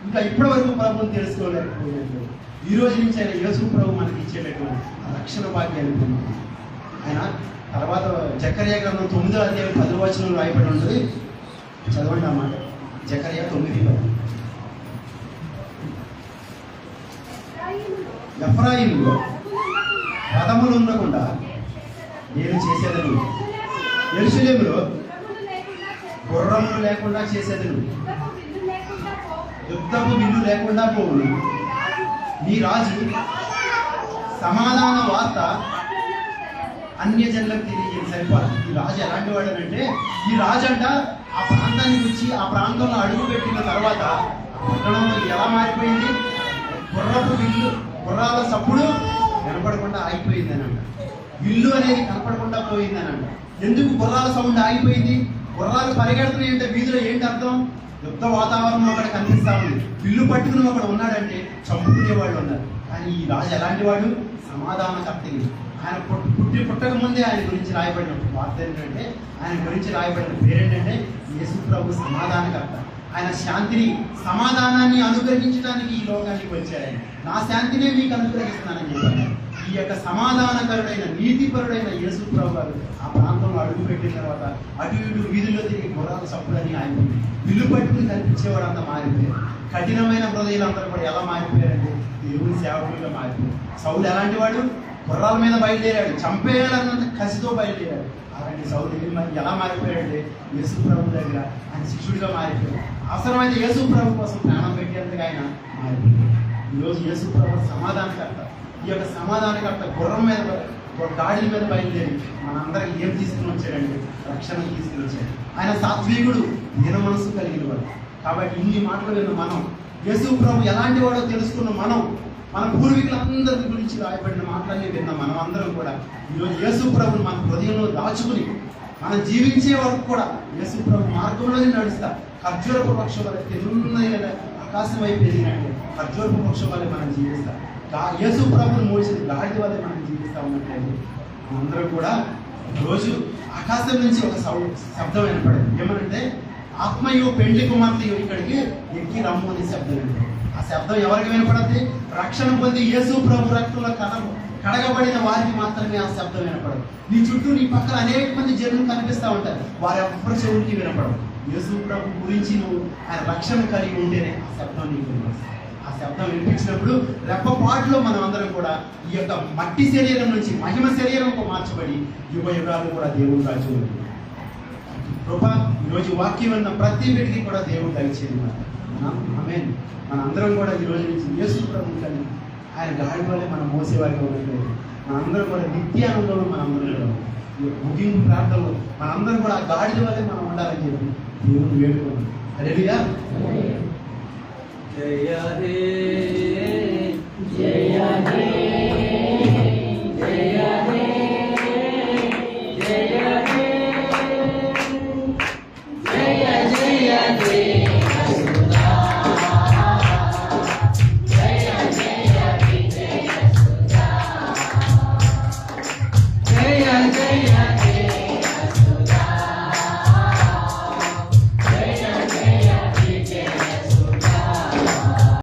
ఇంకా ఇప్పటి వరకు ప్రభుని తెలుసుకోలేకపోలేదు, ఈ రోజు నుంచైనా యేసు ప్రభు మనకి ఇచ్చేటటువంటి రక్షణ భాగ్యాన్ని పొందుతున్నాం. ఆయన తర్వాత జకర్యా గ్రంథం 9వ అధ్యాయం 10వ వచనంలో రాయబడి ఉంటుంది. చదవండి అన్నమాట. జకర్యా 9:10. ఎఫ్రాయిములో రథములు ఉండకుండా నేను చేసేదను, యెరూషలేములో గుర్రములు లేకుండా చేసేదను, యుద్ధపు విల్లు లేకుండా పోవును. నీ రాజు సమాధాన వార్త అన్యజనులకు తెలియజేసి సరిపోదు. ఈ రాజు ఎలాంటి వాడు అంటే, ఈ రాజు అంట ఆ ప్రాంతానికి వచ్చి ఆ ప్రాంతంలో అడుగు పెట్టిన తర్వాత పట్టణంలో ఎలా మారిపోయింది? గుర్రపు విల్లు, గుర్రాల సప్పుడు కనపడకుండా ఆగిపోయిందని అంట. విల్లు అనేది కనపడకుండా పోయిందని అంట. ఎందుకు గుర్రాల సౌండ్ ఆగిపోయింది? గుర్రాలు పరిగెడుతున్నాయి అంటే వీధిలో ఏంటి అర్థం? యుద్ధ వాతావరణం అక్కడ కనిపిస్తా ఉంది. విల్లు పట్టుకుని అక్కడ ఉన్నాడంటే చంపుకునే వాళ్ళు ఉన్నారు. కానీ ఈ రాజు ఎలాంటి వాడు? సమాధానకర్తని. ఆయన పుట్టక ముందే ఆయన గురించి రాయబడిన వార్త ఏంటంటే, ఆయన గురించి రాయబడిన పేరేంటంటే యేసు ప్రభు సమాధానకర్త. ఆయన శాంతిని, సమాధానాన్ని అనుగ్రహించడానికి ఈ లోకానికి వచ్చాడు. నా శాంతినే మీకు అనుగ్రహిస్తున్నానని చెప్పాను. ఈ యొక్క సమాధానకరుడైన, నీతిపరుడైన యేసు ప్రభు గారు ఆ ప్రాంతంలో అడుగుపెట్టిన తర్వాత అటు ఇటు వీధుల్లో తిరిగి గుర్రాల సప్పుడని ఆయన విల్లు పట్టుకుని కనిపించేవాడు అంతా మారిపోయారు. కఠినమైన హృదయాలందరూ కూడా ఎలా మారిపోయారంటే దేవుని సేవకులుగా మారిపోయారు. సౌలు ఎలాంటి వాడు? గుర్రాల మీద బయలుదేరాడు, చంపేయాలన్నంత కసితో బయలుదేరాడు. అలాంటి సౌలు ఎలా మారిపోయాడంటే యేసు ప్రభు దగ్గర ఆయన శిష్యుడిగా మారిపోయాడు. అవసరమైతే యేసు ప్రభు కోసం ప్రాణం పెట్టేందుకు ఆయన మారిపోయాడు. ఈరోజు యేసు ప్రభు సమాధానకర్త. ఈ యొక్క సమాధానకర్త గుర్రం మీద, గాడిల మీద బయలుదేరి మనందరికి ఏం తీసుకుని వచ్చాడంటే రక్షణ తీసుకుని వచ్చాడు. ఆయన సాత్వికుడు, దీన మనసు కలిగిన వాడు. కాబట్టి ఇన్ని మాటలు విన్న మనం, యేసు ప్రభు ఎలాంటి వాడో తెలుసుకున్న మనం, మన పూర్వీకులందరి గురించి రాయబడిన మాటలన్నీ విన్న మనం అందరం కూడా ఈరోజు యేసు ప్రభుని మన హృదయంలో దాచుకుని మనం జీవించే వరకు కూడా యేసు ప్రభు మార్గంలోనే నడుస్తా. ఖర్జూరపు వృక్షం వల్ల తిరున్నైన ఆకాశం వైపు ఎదిగినట్టు ఖర్జూరపు వృక్షం వల్ల మనం జీవిస్తాం. యేసు ప్రభుని మోసిన గాడి వల్ల మనం జీవిస్తూ ఉన్నట్లయితే అందరూ కూడా రోజు ఆకాశం నుంచి ఒక శబ్దం వినపడదు. ఏమనంటే ఆత్మయు పెండ్లి కుమార్తెయు ఇక్కడికి ఎక్కి రమ్ము అనే శబ్దం వినపడదు. ఆ శబ్దం ఎవరికి వినపడద్ది? రక్షణ పొంది యేసు ప్రభు రక్తంలో కడగబడిన వారికి మాత్రమే ఆ శబ్దం వినపడదు. నీ చుట్టూ, నీ పక్కన అనేక మంది జనులు కనిపిస్తూ ఉంటారు, వారి ఎవ్వరి చెవులకి వినపడదు. యేసు ప్రభు గురించి నువ్వు ఆయన రక్షణ కలిగి ఉంటేనే ఆ శబ్దం నీకు వినిపిస్తుంది. ఆ శబ్దం వినిపించినప్పుడు రెప్పపాటులో మనం అందరం కూడా ఈ యొక్క మట్టి శరీరం నుంచి మహిమ శరీరంకు మార్చబడి యుగ యుగాలు కూడా దేవుడు రాజ్యం కృప ఈరోజు వాక్యం అన్న ప్రతి వ్యక్తికి కూడా దేవుడు దయచేది. ఆమేన్. మన అందరం కూడా ఈ రోజు నుంచి యేసు ప్రభువుని కలిగి ఆయన గాడి వల్లే మనం మోసేవారిగా ఉండట్లేదు. మనందరం కూడా నిత్యానందంలో మనందరం కూడా ముగింపు ప్రాంతంలో మనందరం కూడా ఆ గాడి వల్లే మనం ఉండాలని చెప్పి దేవుని వేడుకోండి. హల్లెలూయా. జయ హే